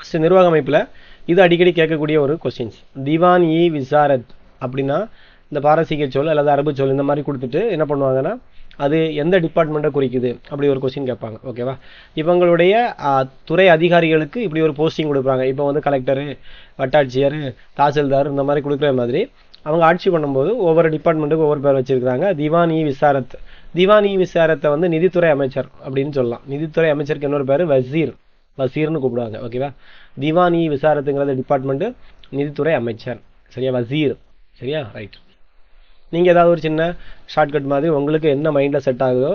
Next நிர்வாக அமைப்பில் இது அடிக்கடி கேட்கக்கூடிய ஒரு கொஸ்டின்ஸ். திவான் இ விசாரத் அப்படின்னா இந்த பாரசீக சொல் அல்லது அரபு சொல் இந்த மாதிரி கொடுத்துட்டு என்ன பண்ணுவாங்கன்னா அது எந்த டிபார்ட்மெண்ட்டை குறிக்குது அப்படி ஒரு கொஸ்டின் கேட்பாங்க. ஓகேவா? இவங்களுடைய துறை அதிகாரிகளுக்கு இப்படி ஒரு போஸ்டிங் கொடுப்பாங்க. இப்போ வந்து கலெக்டரு, வட்டாட்சியர், தாசில்தார் இந்த மாதிரி கொடுக்குற மாதிரி அவங்க ஆட்சி பண்ணும்போது ஒவ்வொரு டிபார்ட்மெண்ட்டுக்கு ஒவ்வொரு பேர் வச்சிருக்காங்க. திவான் இ விசாரத், திவான் இ விசாரத்தை வந்து நிதித்துறை அமைச்சர் அப்படின்னு சொல்லலாம். நிதித்துறை அமைச்சருக்கு இன்னொரு பேர் வசீர், வசீர்னு கூப்பிடுவாங்க. ஓகேவா? திவான் இ விசாரத்துங்கிறது டிபார்ட்மெண்ட், நிதித்துறை அமைச்சர். சரியா? வசீர். சரியா? ரைட். நீங்கள் ஏதாவது ஒரு சின்ன ஷார்ட்கட் மாதிரி உங்களுக்கு என்ன மைண்டில் செட் ஆகுதோ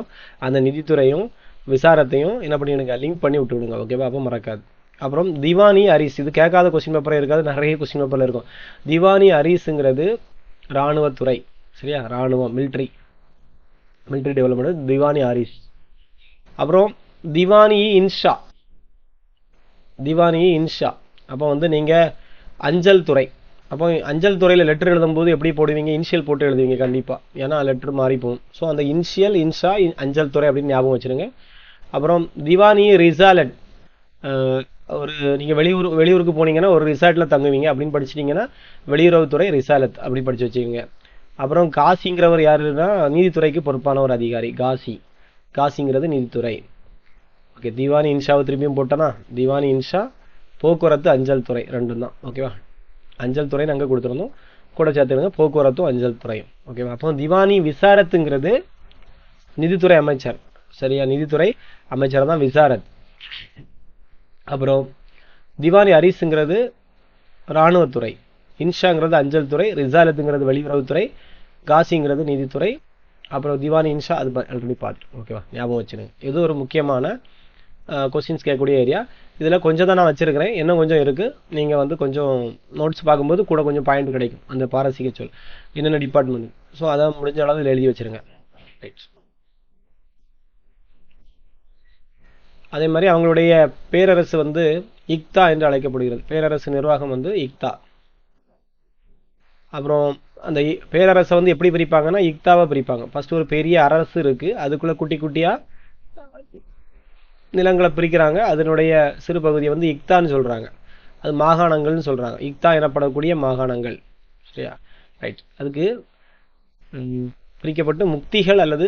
அந்த நிதித்துறையும் விசாரத்தையும் என்ன பண்ணிவிடுங்க, லிங்க் பண்ணி விட்டு விடுங்க. ஓகேவா? அப்போ மறக்காது. அப்புறம் திவானி அரிஸ், இது கேட்காத கொஸ்டின் பேப்பரே இருக்காது, நிறைய கொஸ்டின் பேப்பரில் இருக்கும். திவானி அரிஸுங்கிறது இராணுவத்துறை. சரியா? இராணுவம், மிலிட்ரி டெவலப்மெண்ட், திவானி அரிஸ். அப்புறம் திவானி இன்ஷா, திவானி இன்ஷா அப்போ வந்து நீங்கள் அஞ்சல் துறை. அப்போ அஞ்சல் துறையில் லெட்டர் எழுதும்போது எப்படி போடுவீங்க? இனிஷியல் போட்டு எழுதுவீங்க கண்டிப்பாக, ஏன்னா லெட்டர் மாறி போகும். ஸோ அந்த இனிஷியல் இன்ஷா அஞ்சல் துறை அப்படின்னு ஞாபகம் வச்சுருங்க. அப்புறம் திவானி ரிசாலட், ஒரு நீங்கள் வெளியூருக்கு போனீங்கன்னா ஒரு ரிசார்ட்டில் தங்குவீங்க அப்படின்னு படிச்சிட்டிங்கன்னா வெளியுறவுத்துறை ரிசாலத் அப்படி படித்து வச்சுக்கோங்க. அப்புறம் காசிங்கிறவர் யாருன்னா நீதித்துறைக்கு பொறுப்பான ஒரு அதிகாரி. காசிங்கிறது நீதித்துறை. ஓகே, திவானி இன்ஷாவை திரும்பியும் போட்டோன்னா திவானி இன்ஷா, போக்குவரத்து, அஞ்சல் துறை ரெண்டும் தான். ஓகேவா? அஞ்சல் துறை நாங்கள் கொடுத்துருந்தோம், கூட சேர்த்துருங்க போக்குவரத்தும் அஞ்சல் துறையும். ஓகேவா? அப்போ திவானி விசாரத்துங்கிறது நிதித்துறை அமைச்சர். சரியா? நிதித்துறை அமைச்சர் தான் விசாரத். அப்புறம் திவானி அரிஸுங்கிறது இராணுவத்துறை, இன்ஷாங்கிறது அஞ்சல் துறை, ரிசாலத்துங்கிறது வெளியுறவுத்துறை, காசிங்கிறது நீதித்துறை. அப்புறம் திவானி இன்ஷா அது ஆல்ரெடி பார்த்து. ஓகேவா? ஞாபகம் வச்சுருங்க. இது ஒரு முக்கியமான கொஸ்டின்ஸ் கேட்கக்கூடிய ஏரியா. இதில் கொஞ்சம் தான் நான் வச்சுருக்கிறேன், இன்னும் கொஞ்சம் இருக்குது. நீங்கள் வந்து கொஞ்சம் நோட்ஸ் பார்க்கும்போது கூட கொஞ்சம் பாயிண்ட் கிடைக்கும் அந்த பாரசீக சொல் என்னென்ன டிபார்ட்மெண்ட். ஸோ அதை முடிஞ்ச அளவு இதில் எழுதி வச்சுருங்க. ரைட். அதே மாதிரி அவங்களுடைய பேரரசு வந்து இக்தா என்று அழைக்கப்படுகிறது. பேரரசு நிர்வாகம் வந்து இக்தா. அப்புறம் அந்த பேரரசை வந்து எப்படி பிரிப்பாங்கன்னா இக்தாவை பிரிப்பாங்க. ஃபர்ஸ்ட் ஒரு பெரிய அரசு இருக்குது, அதுக்குள்ளே குட்டி குட்டியாக நிலங்களை பிரிக்கிறாங்க. அதனுடைய சிறு பகுதியை வந்து இக்தான்னு சொல்கிறாங்க. அது மாகாணங்கள்னு சொல்கிறாங்க. இக்தா எனப்படக்கூடிய மாகாணங்கள். சரியா? ரைட். அதுக்கு பிரிக்கப்பட்டு முக்திகள் அல்லது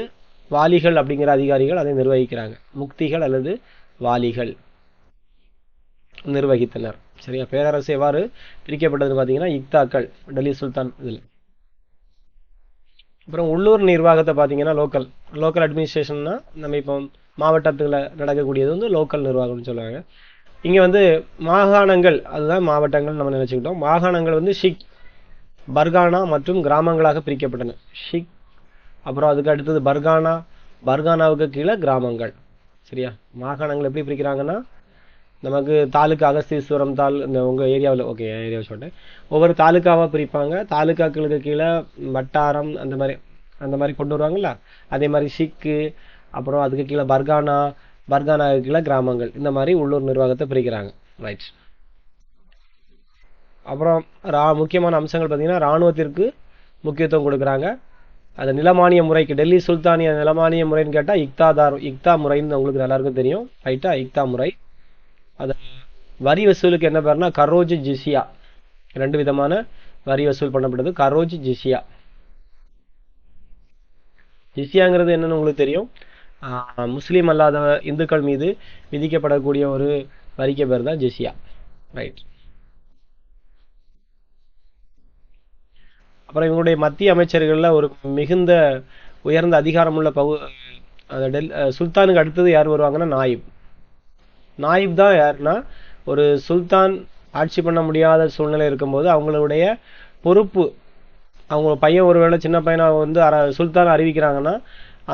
வாலிகள் அப்படிங்கிற அதிகாரிகள் அதை நிர்வகிக்கிறாங்க. முக்திகள் அல்லது வாலிகள் நிர்வகித்தனர். சரியா? பேரரசு எவ்வாறு பிரிக்கப்பட்டதுன்னு பார்த்தீங்கன்னா இக்தாக்கள், டெல்லி சுல்தான் இதில். அப்புறம் உள்ளூர் நிர்வாகத்தை பார்த்தீங்கன்னா லோக்கல் அட்மினிஸ்ட்ரேஷன்னா நம்ம இப்போ மாவட்டத்தில் நடக்கக்கூடியது வந்து லோக்கல் நிர்வாகம்னு சொல்லுவாங்க. இங்கே வந்து மாகாணங்கள், அதுதான் மாவட்டங்கள் நம்ம நினச்சிக்கிட்டோம். மாகாணங்கள் வந்து ஷிக், பர்கானா மற்றும் கிராமங்களாக பிரிக்கப்பட்டன. ஷிக், அப்புறம் அதுக்கு அடுத்தது பர்கானா, பர்கானாவுக்கு கீழே கிராமங்கள். சரியா? மாகாணங்கள் எப்படி பிரிக்கிறாங்கன்னா நமக்கு தாலுக்கா, அகஸ்தீஸ்வரம் இந்த உங்கள் ஏரியாவில், ஓகே ஏரியாவை சொல்லிட்டேன், ஒவ்வொரு தாலுக்காவாக பிரிப்பாங்க. தாலுக்காக்களுக்கு கீழே வட்டாரம் அந்த மாதிரி கொண்டு வருவாங்கல்ல, அதே மாதிரி ஷிக்கு, அப்புறம் அதுக்கு கீழே பர்கானாவுக்கு கீழே கிராமங்கள், இந்த மாதிரி உள்ளூர் நிர்வாகத்தை பிரிக்கிறாங்க. ரைட். அப்புறம் முக்கியமான அம்சங்கள் பார்த்தீங்கன்னா இராணுவத்திற்கு முக்கியத்துவம் கொடுக்குறாங்க. அது நிலமானிய முறைக்கு, டெல்லி சுல்தானிய நிலமானிய முறைன்னு கேட்டால் இக்தா முறைன்னு உங்களுக்கு எல்லாருக்கும் தெரியும். ரைட்டா? இக்தா முறை. அது வரி வசூலுக்கு என்ன பேர்னா கரோஜ் ஜிசியா. ரெண்டு விதமான வரி வசூல் பண்ணப்படுது, கரோஜ் ஜிசியா. ஜிசியாங்கிறது என்னன்னு உங்களுக்கு தெரியும், முஸ்லீம் அல்லாத இந்துக்கள் மீது விதிக்கப்படக்கூடிய ஒரு வரிக்கு பேர் தான் ஜிசியா. ரைட். அப்புறம் இவங்களுடைய மத்திய அமைச்சர்களில் ஒரு மிகுந்த உயர்ந்த அதிகாரமுள்ள சுல்தானுக்கு அடுத்தது யார் வருவாங்கன்னா நாயிப் தான். யாருன்னா ஒரு சுல்தான் ஆட்சி பண்ண முடியாத சூழ்நிலை இருக்கும்போது அவங்களுடைய பொறுப்பு, அவங்க பையன் ஒருவேளை சின்ன பையனை வந்து சுல்தான் அறிவிக்கிறாங்கன்னா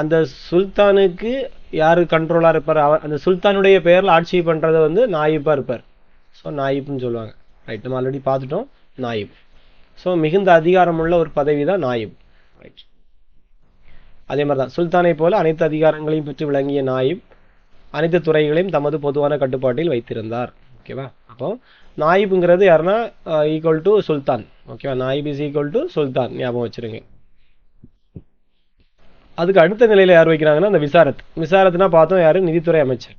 அந்த சுல்தானுக்கு யார் கண்ட்ரோலாக இருப்பார், அந்த சுல்தானுடைய பெயரில் ஆட்சி பண்ணுறது வந்து நாயிப்பாக இருப்பார். ஸோ நாயிப்னு சொல்லுவாங்க. ரைட். நம்ம ஆல்ரெடி பார்த்துட்டோம் நாயிப். ஸோ மிகுந்த அதிகாரமுள்ள ஒரு பதவி தான் நாயிப். ரைட். அதே மாதிரி தான் சுல்தானை போல அனைத்து அதிகாரங்களையும் பெற்று விளங்கிய நாயிப் அனைத்து துறைகளையும் தமது பொதுவான கட்டுப்பாட்டில் வைத்திருந்தார். ஓகேவா? அப்போ நாயிப்ங்கிறது யாருன்னா ஈக்குவல் டு சுல்தான். ஓகேவா? நாயிப் இஸ் ஈக்குவல் டு சுல்தான், ஞாபகம் வச்சிருங்க. அதுக்கு அடுத்த நிலையில யார் வைக்கிறாங்கன்னா அந்த விசாரத்னா பார்த்தோம் யாரு, நிதித்துறை அமைச்சர்.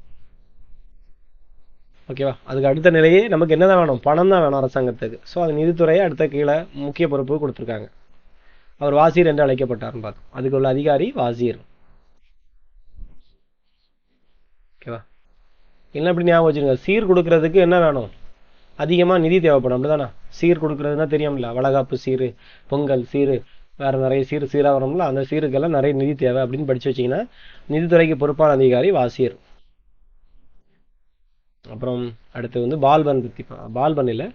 ஓகேவா. அதுக்கு அடுத்த நிலையே நமக்கு என்ன தான் வேணும், பணம் தான் வேணும் அரசாங்கத்துக்கு. ஸோ அது நிதித்துறையை அடுத்த கீழே முக்கிய பொறுப்பு கொடுத்துருக்காங்க. அவர் வாசீர் என்று அழைக்கப்பட்டார்னு பார்த்தோம். அதுக்கு உள்ள அதிகாரி வாசீர். ஓகேவா. என்ன இப்படி ஞாபகம் வச்சுருங்க, சீர் கொடுக்கறதுக்கு என்ன வேணும், அதிகமாக நிதி தேவைப்படும். அப்படிதானே, சீர் கொடுக்கறதுனா தெரியும்ல, வளகாப்பு சீர், பொங்கல் சீர், வேறு நிறைய சீராக வரும்ல, அந்த சீருக்கெல்லாம் நிறைய நிதி தேவை அப்படின்னு படித்து வச்சிங்கன்னா நிதித்துறைக்கு பொறுப்பான அதிகாரி வாசீர். அப்புறம் அடுத்து வந்து பால்பன் பற்றி, பால்பன் இல்லை,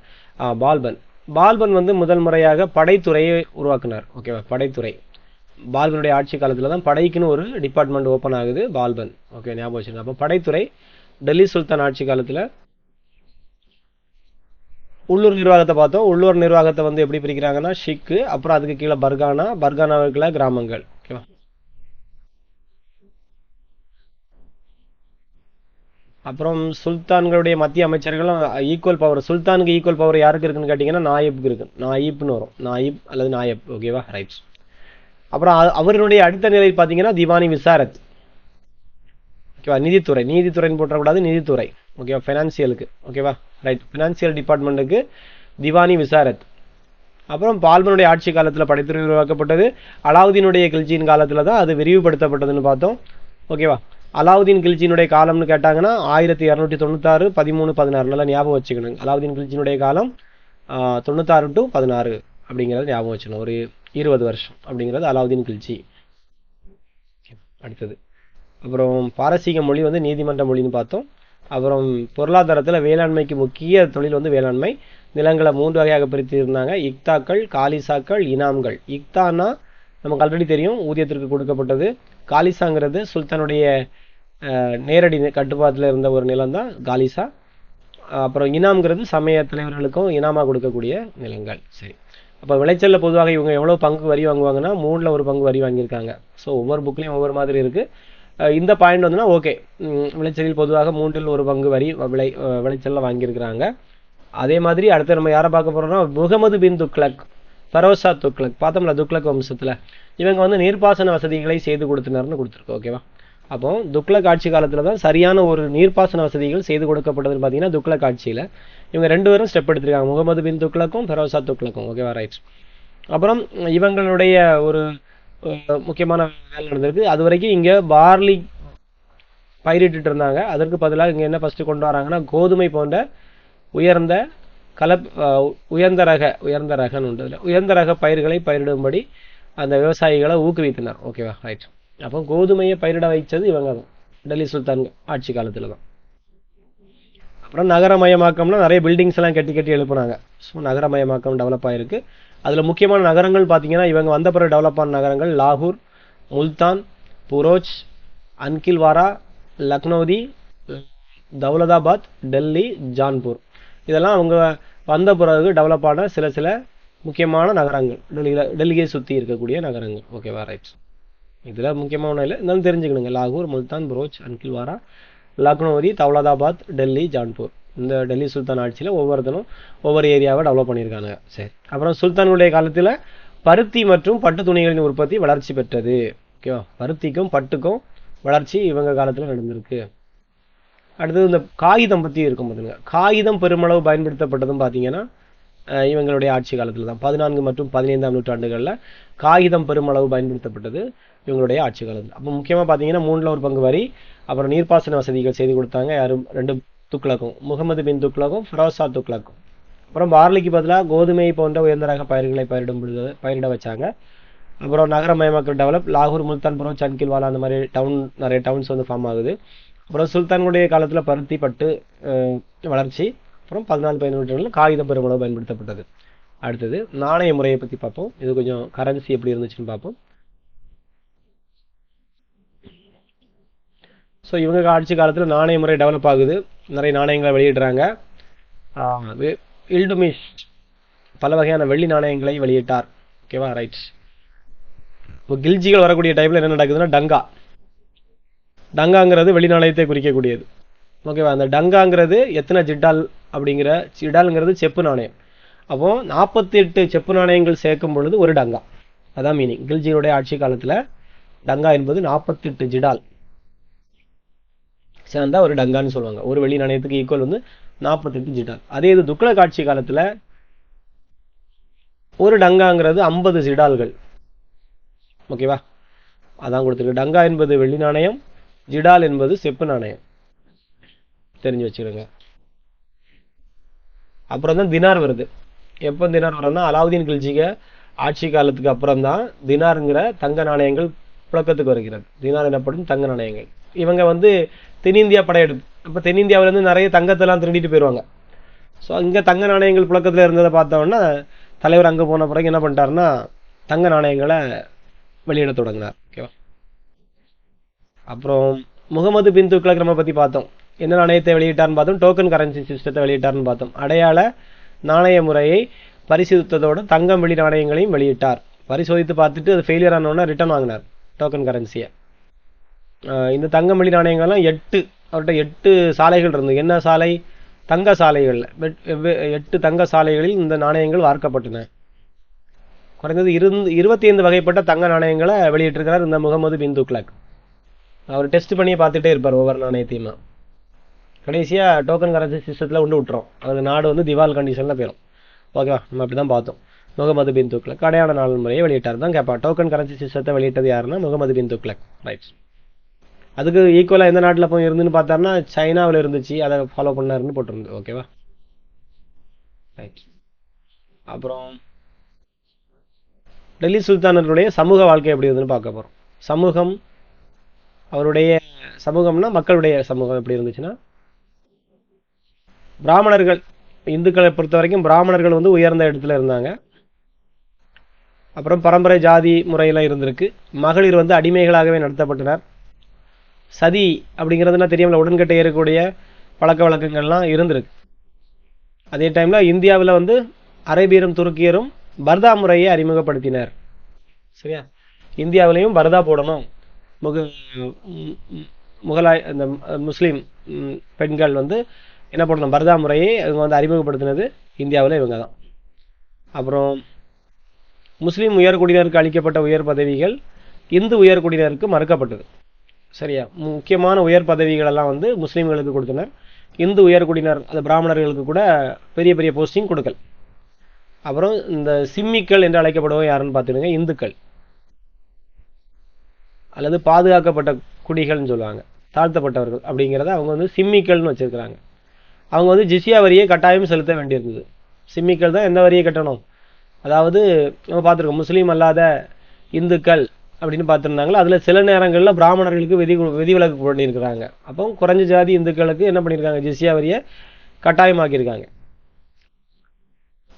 பால்பன் வந்து முதல் முறையாக படைத்துறையை உருவாக்குனார். ஓகேவா. படைத்துறை பால்பனுடைய ஆட்சி காலத்தில் தான் படைக்குன்னு ஒரு டிபார்ட்மெண்ட் ஓப்பன் ஆகுது, பால்பன். ஓகே, ஞாபகம் வச்சுருங்க. அப்போ படைத்துறை டெல்லி சுல்தான் ஆட்சி காலத்தில். உள்ளூர் நிர்வாகத்தை பார்த்தோம். உள்ளூர் நிர்வாகத்தை வந்து எப்படி பிரிக்கிறாங்கன்னா ஷிக்கு, அப்புறம் அதுக்கு கீழே பர்கானாவுக்குள்ள கிராமங்கள். ஓகேவா. அப்புறம் சுல்தான்களுடைய மத்திய அமைச்சர்களும் ஈக்குவல் பவர், சுல்தானுக்கு ஈக்குவல் பவர் யாருக்கு இருக்குன்னு கேட்டிங்கன்னா நாயிப்க்கு இருக்கு. நாயிப்னு வரும், நாயிப் அல்லது நாயப். ஓகேவா, ரைட். அப்புறம் அவருடைய அடுத்த நிலை பார்த்தீங்கன்னா திவானி விசாரத். ஓகேவா. நீதித்துறைன்னு போட்டக்கூடாது, நிதித்துறை. ஓகேவா, ஃபைனான்சியலுக்கு. ஓகேவா, ரைட். ஃபினான்சியல் டிபார்ட்மெண்ட்டுக்கு திவானி விசாரத். அப்புறம் பால்பனுடைய ஆட்சி காலத்தில் படைத்துறை உருவாக்கப்பட்டது. அலாவுதீனுடைய கில்ஜியின் காலத்தில் தான் அது விரிவுபடுத்தப்பட்டதுன்னு பார்த்தோம். ஓகேவா. அலாவுதீன் கில்ஜியினுடைய காலம்னு கேட்டாங்கன்னா 1296 13 16 நல்லா ஞாபகம் வச்சுக்கணும். அலாவுதீன் கில்ஜியினுடைய காலம் 96 to 16 அப்படிங்கிறது ஞாபகம் வச்சுக்கணும். ஒரு 20 வருஷம் அப்படிங்கிறது அலாவுதீன் கில்ஜி. அடுத்தது அப்புறம் பாரசீக மொழி வந்து நீதிமன்ற மொழின்னு பார்த்தோம். அப்புறம் பொருளாதாரத்தில் வேளாண்மைக்கு முக்கிய தொழில் வந்து வேளாண்மை. நிலங்களை 3 வகையாக பிரித்து இருந்தாங்க, இக்தாக்கள், காலிசாக்கள், இனாம்கள். இக்தானா நமக்கு ஆல்ரெடி தெரியும், ஊதியத்திற்கு கொடுக்கப்பட்டது. காலிசாங்கிறது சுல்தானுடைய நேரடி கட்டுப்பாட்டில் இருந்த ஒரு நிலம் தான் காலிசா. அப்புறம் இனாம்ங்கிறது சமய தலைவர்களுக்கும் இனாமாக கொடுக்கக்கூடிய நிலங்கள். சரி, அப்போ விளைச்சலில் பொதுவாக இவங்க எவ்வளோ பங்கு வரி வாங்குவாங்கன்னா 3ல் 1 பங்கு வரி வாங்கியிருக்காங்க. ஸோ ஒவ்வொரு புக்லேயும் ஒவ்வொரு மாதிரி இருக்குது. இந்த பாயிண்ட் வந்துன்னா ஓகே, விளைச்சலில் பொதுவாக 3ல் 1 பங்கு வரி விளைச்சலில் வாங்கியிருக்கிறாங்க. அதே மாதிரி அடுத்து நம்ம யாரை பார்க்க போகிறோம்னா முகமது பின் துக்ளக், ஃபரோசா துக்ளக். பார்த்தோம்ல துக்ளக் வம்சத்தில். இவங்க வந்து நீர்ப்பாசன வசதிகளை செய்து கொடுத்தினார்னு கொடுத்துருக்கு. ஓகேவா. அப்போ துக்ளக் ஆட்சி காலத்தில் தான் சரியான ஒரு நீர்ப்பாசன வசதிகள் செய்து கொடுக்கப்பட்டதுன்னு பார்த்தீங்கன்னா துக்ளக் ஆட்சியில். இவங்க 2 பேரும் ஸ்டெப் எடுத்திருக்காங்க, முகமது பின் துக்ளக்கும் ஃபரோசா துக்ளக்கும். ஓகேவா, ரைட். அப்புறம் இவங்களுடைய ஒரு முக்கியமான வேலை நடந்திருக்கு. அது வரைக்கும் இங்கே பார்லி பயிரிட்டு இருந்தாங்க. அதற்கு பதிலாக இங்கே என்ன ஃபஸ்ட்டு கொண்டு வராங்கன்னா கோதுமை போன்ற உயர்ந்த உயர்ந்த ரக பயிர்களை பயிரிடும்படி அந்த விவசாயிகளை ஊக்குவித்தனர். ஓகேவா, ரைட். அப்போ கோதுமையை பயிரிட வைச்சது இவங்க தான், டெல்லி சுல்தான் ஆட்சி காலத்தில் தான். அப்புறம் நகரமயமாக்கம்னா நிறைய பில்டிங்ஸ் எல்லாம் கட்டி எழுப்புனாங்க. ஸோ நகரமயமாக்கம் டெவலப் ஆகிருக்கு. அதில் முக்கியமான நகரங்கள் பார்த்தீங்கன்னா இவங்க வந்த பிறகு டெவலப் ஆன நகரங்கள் லாகூர், முல்தான், புரோச், அன்கில்வாரா, லக்னோதி, தௌலதாபாத், டெல்லி, ஜான்பூர். இதெல்லாம் அவங்க வந்த பிறகு டெவலப் ஆன சில முக்கியமான நகரங்கள், டெல்லியை சுற்றி இருக்கக்கூடிய நகரங்கள். ஓகேவா, ரைட். இதில் முக்கியமான இல்லை, இருந்தாலும் தெரிஞ்சுக்கணுங்க. லாகூர், முல்தான், புரோச், அன்கில்வாரா, லக்னோதி, தௌலதாபாத், டெல்லி, ஜான்பூர். இந்த டெல்லி சுல்தான் ஆட்சியில் ஒவ்வொருத்தரும் ஒவ்வொரு ஏரியாவை டெவலப் பண்ணியிருக்காங்க. சரி, அப்புறம் சுல்தானுடைய காலத்தில் பருத்தி மற்றும் பட்டு துணிகளின் உற்பத்தி வளர்ச்சி பெற்றது. ஓகேவா, பருத்திக்கும் பட்டுக்கும் வளர்ச்சி இவங்க காலத்தில் நடந்திருக்கு. அடுத்தது இந்த காகிதம் பற்றி இருக்கும் பார்த்துங்க. காகிதம் பெருமளவு பயன்படுத்தப்பட்டதும் பார்த்தீங்கன்னா இவங்களுடைய ஆட்சி காலத்தில் தான். 14 மற்றும் 15ஆம் நூற்றாண்டுகளில் காகிதம் பெருமளவு பயன்படுத்தப்பட்டது இவங்களுடைய ஆட்சி காலத்தில். அப்போ முக்கியமாக பார்த்தீங்கன்னா 3ல் 1 பங்கு வரி, அப்புறம் நீர்ப்பாசன வசதிகள் செய்து கொடுத்தாங்க. யாரும் 2 துக்ளக்கும், முகமது பின் துக்ளக்கும் ஃபரோசா துக்ளக்கும். அப்புறம் பார்லிக்கு பதிலாக கோதுமை போன்ற உயர்ந்த ரக பயிர்களை பயிரிட வச்சாங்க. அப்புறம் நகரமயமாக்கல் டெவலப், லாகூர், முல்தான், புரோச், அன்கில்வாலா அந்த மாதிரி நிறைய டவுன்ஸ் வந்து ஃபார்ம் ஆகுது. அப்புறம் சுல்தானுடைய காலத்தில் பருத்தி பட்டு வளர்ச்சி. அப்புறம் 14-15 நூற்றாண்டில் காகிதம் பெருமளவு பயன்படுத்தப்பட்டது. அடுத்தது நாணய முறையை பற்றி பார்ப்போம். இது கொஞ்சம் கரன்சி எப்படி இருந்துச்சுன்னு பார்ப்போம். ஸோ இவங்க ஆட்சி காலத்தில் நாணய முறை டெவலப் ஆகுது, நிறைய நாணயங்களை வெளியிடுறாங்க. இல்டுமிஷ் பல வகையான வெள்ளி நாணயங்களை வெளியிட்டார். ஓகேவா, ரைட். இப்போ கில்ஜிகள் வரக்கூடிய டைமில் என்ன நடக்குதுன்னா டங்காங்கிறது வெளி நாணயத்தை குறிக்கக்கூடியது. ஓகேவா, அந்த டங்காங்கிறது எத்தனை ஜிட்டால் அப்படிங்கிற, ஜிடால்ங்கிறது செப்பு நாணயம். அப்போ 48 செப்பு நாணயங்கள் சேர்க்கும் பொழுது ஒரு டங்கா, அதான் மீனிங். கில்ஜியுடைய ஆட்சி காலத்தில் டங்கா என்பது 48 ஜிடால். சேர்ந்தா ஒரு டங்கான்னு சொல்லுவாங்க. ஒரு வெள்ளி நாணயத்துக்கு ஈக்குவல் வந்து 48 ஜிடால். அதே இது துக்ளக் ஆட்சி காலத்துல ஒரு டங்காங்கிறது 50 ஜிடால்கள். ஓகேவா? அதான் கொடுத்துருக்கு. டங்கா என்பது வெள்ளி நாணயம், ஜிடால் என்பது செப்பு நாணயம். தெரிஞ்சு வச்சுக்கிடுங்க. அப்புறம் தான் தினார் வருது. எப்போ தினார் வரும்னா அலாவுதீன் கில்ஜிக ஆட்சி காலத்துக்கு அப்புறம் தான் தினாருங்கிற தங்க நாணயங்கள் புழக்கத்துக்கு வருகிறது. தினார் எனப்படும் தங்க நாணயங்கள். இவங்க வந்து தென்னிந்தியா படையெடுப்பு, இப்போ தென்னிந்தியாவிலேருந்து நிறைய தங்கத்தெல்லாம் திருடிட்டு போயிடுவாங்க. ஸோ இங்கே தங்க நாணயங்கள் புழக்கத்தில் இருந்ததை பார்த்தோன்னா தலைவர் அங்கே போன பிறகு என்ன பண்ணிட்டாருன்னா தங்க நாணயங்களை வெளியிட தொடங்கினார். ஓகேவா? அப்புறம் முகமது பின் துக்ளக் நம்ம பற்றி பார்த்தோம். என்ன நாணயத்தை வெளியிட்டார்னு பார்த்தோம், டோக்கன் கரன்சி சிஸ்டத்தை வெளியிட்டார்னு பார்த்தோம். அடையாள நாணய முறையை பரிசோதித்ததோடு தங்கம் வெள்ளி நாணயங்களையும் வெளியிட்டார். பரிசோதித்து பார்த்துட்டு அது ஃபெயிலியர் ஆனோன்னா ரிட்டர்ன் வாங்கினார் டோக்கன் கரன்சியை. இந்த தங்கம் வெள்ளி நாணயங்கள்லாம் அவர்கிட்ட 8 சாலைகள் இருந்தது. என்ன சாலை? தங்க சாலைகள். 8 தங்க சாலைகளில் இந்த நாணயங்கள் வார்க்கப்பட்டன. குறைந்தது 25 வகைப்பட்ட தங்க நாணயங்களை வெளியிட்டிருக்கிறார் இந்த முகமது பின் துக்ளக். அவர் டெஸ்ட் பண்ணி பார்த்துட்டே இருப்பார் ஒவ்வொரு நாணயத்தையுமா. கடைசியாக டோக்கன் கரன்சி சிஸ்டத்தில் கொண்டு விட்டுரும். அது நாடு வந்து திவால் கண்டிஷனில் போயிடும். ஓகேவா? நம்ம அப்படி தான் பார்த்தோம். முகமது பின் துக்ளக் அடையாள நாள் முறையை வெளியிட்டார் தான் கேட்பான். டோக்கன் கரன்சி சிஸ்டத்தை வெளியிட்டது யாருன்னா முகமது பின் துக்ளக். ரைட். அதுக்கு ஈக்குவலாக எந்த நாட்டில் போய் இருந்துன்னு பார்த்தாருன்னா சைனாவில் இருந்துச்சு, அதை ஃபாலோ பண்ணாருன்னு போட்டிருந்து. ஓகேவா? ரைட். அப்புறம் டெல்லி சுல்தானருடைய சமூக வாழ்க்கை எப்படி இருந்துன்னு பார்க்க போகிறோம். சமூகம், அவருடைய சமூகம்னா மக்களுடைய சமூகம் எப்படி இருந்துச்சுன்னா, பிராமணர்கள், இந்துக்களை பொறுத்த வரைக்கும் பிராமணர்கள் வந்து உயர்ந்த இடத்துல இருந்தாங்க. அப்புறம் பரம்பரை ஜாதி முறையெல்லாம் இருந்திருக்கு. மகளிர் வந்து அடிமைகளாகவே நடத்தப்பட்டனர். சதி அப்படிங்கிறதுனா தெரியும்ல, உடன்கட்டை ஏறக்கூடிய பழக்க வழக்கங்கள்லாம் இருந்திருக்கு. அதே டைமில் இந்தியாவில் வந்து அரேபியரும் துருக்கியரும் பர்தா முறையை அறிமுகப்படுத்தினர். சரியா? இந்தியாவிலையும் பர்தா போடணும். முகலாய இந்த முஸ்லீம் பெண்கள் வந்து என்ன பண்ணணும், பர்தா முறையை இவங்க வந்து அறிமுகப்படுத்தினது இந்தியாவில் இவங்க தான். அப்புறம் முஸ்லீம் உயர்குடியினருக்கு அளிக்கப்பட்ட உயர் பதவிகள் இந்து உயர்குடியினருக்கு மறுக்கப்பட்டது. சரியா? முக்கியமான உயர் பதவிகள் எல்லாம் வந்து முஸ்லீம்களுக்கு கொடுத்தனர். இந்து உயர்குடியினர், அது பிராமணர்களுக்கு கூட பெரிய பெரிய போஸ்டிங் கொடுக்கல். அப்புறம் இந்த சிம்மிக்கள் என்று அழைக்கப்படுவோம் யாருன்னு பார்த்துடுங்க, இந்துக்கள் அல்லது பாதுகாக்கப்பட்ட குடிகள்னு சொல்லுவாங்க, தாழ்த்தப்பட்டவர்கள் அப்படிங்கிறத அவங்க வந்து சிம்மிக்கள்னு வச்சிருக்கிறாங்க. அவங்க வந்து ஜிஸ்யா வரியை கட்டாயம் செலுத்த வேண்டியிருந்தது. சிம்மிக்கள் தான் எந்த வரியை கட்டணும், அதாவது நம்ம பார்த்துருக்கோம் முஸ்லீம் அல்லாத இந்துக்கள் அப்படின்னு பார்த்துருந்தாங்களா, அதில் சில நேரங்களில் பிராமணர்களுக்கு விதிவிலக்கு பண்ணியிருக்கிறாங்க. அப்போ குறைஞ்ச ஜாதி இந்துக்களுக்கு என்ன பண்ணியிருக்காங்க, ஜிஸ்யா வரியை கட்டாயமாக்கியிருக்காங்க.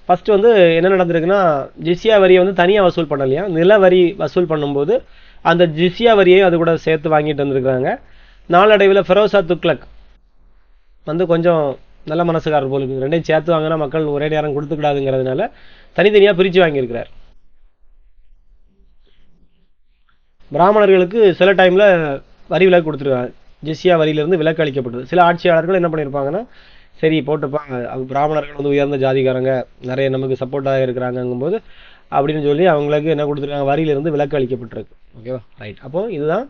ஃபர்ஸ்ட் வந்து என்ன நடந்திருக்குன்னா, ஜிஸ்யா வரியை வந்து தனியாக வசூல் பண்ணலையா, நில வரி வசூல் பண்ணும்போது அந்த ஜிஸ்யா வரியை அது கூட சேர்த்து வாங்கிட்டு வந்திருக்கிறாங்க. நாளடைவில் ஃபெரோசா துக்ளக் வந்து கொஞ்சம் நல்ல மனசுக்காரர் போல இருக்குது, ரெண்டையும் சேர்த்து வாங்கினா மக்கள் ஒரே நேரம் கொடுத்துக்கூடாதுங்கிறதுனால தனித்தனியாக பிரித்து வாங்கியிருக்கிறார். பிராமணர்களுக்கு சில டைமில் வரி விலக்கு கொடுத்துருக்காங்க, ஜிஸ்யா வரியிலிருந்து விலக்கு அளிக்கப்பட்டது. சில ஆட்சியாளர்கள் என்ன பண்ணியிருப்பாங்கன்னா, சரி போட்டுப்பாங்க, பிராமணர்கள் வந்து உயர்ந்த ஜாதிக்காரங்க நிறைய நமக்கு சப்போர்ட்டாக இருக்கிறாங்கங்கும்போது அப்படின்னு சொல்லி அவங்களுக்கு என்ன கொடுத்துருக்காங்க, வரியிலிருந்து விலக்கு அளிக்கப்பட்டிருக்கு. ஓகேவா? ரைட். அப்போ இதுதான்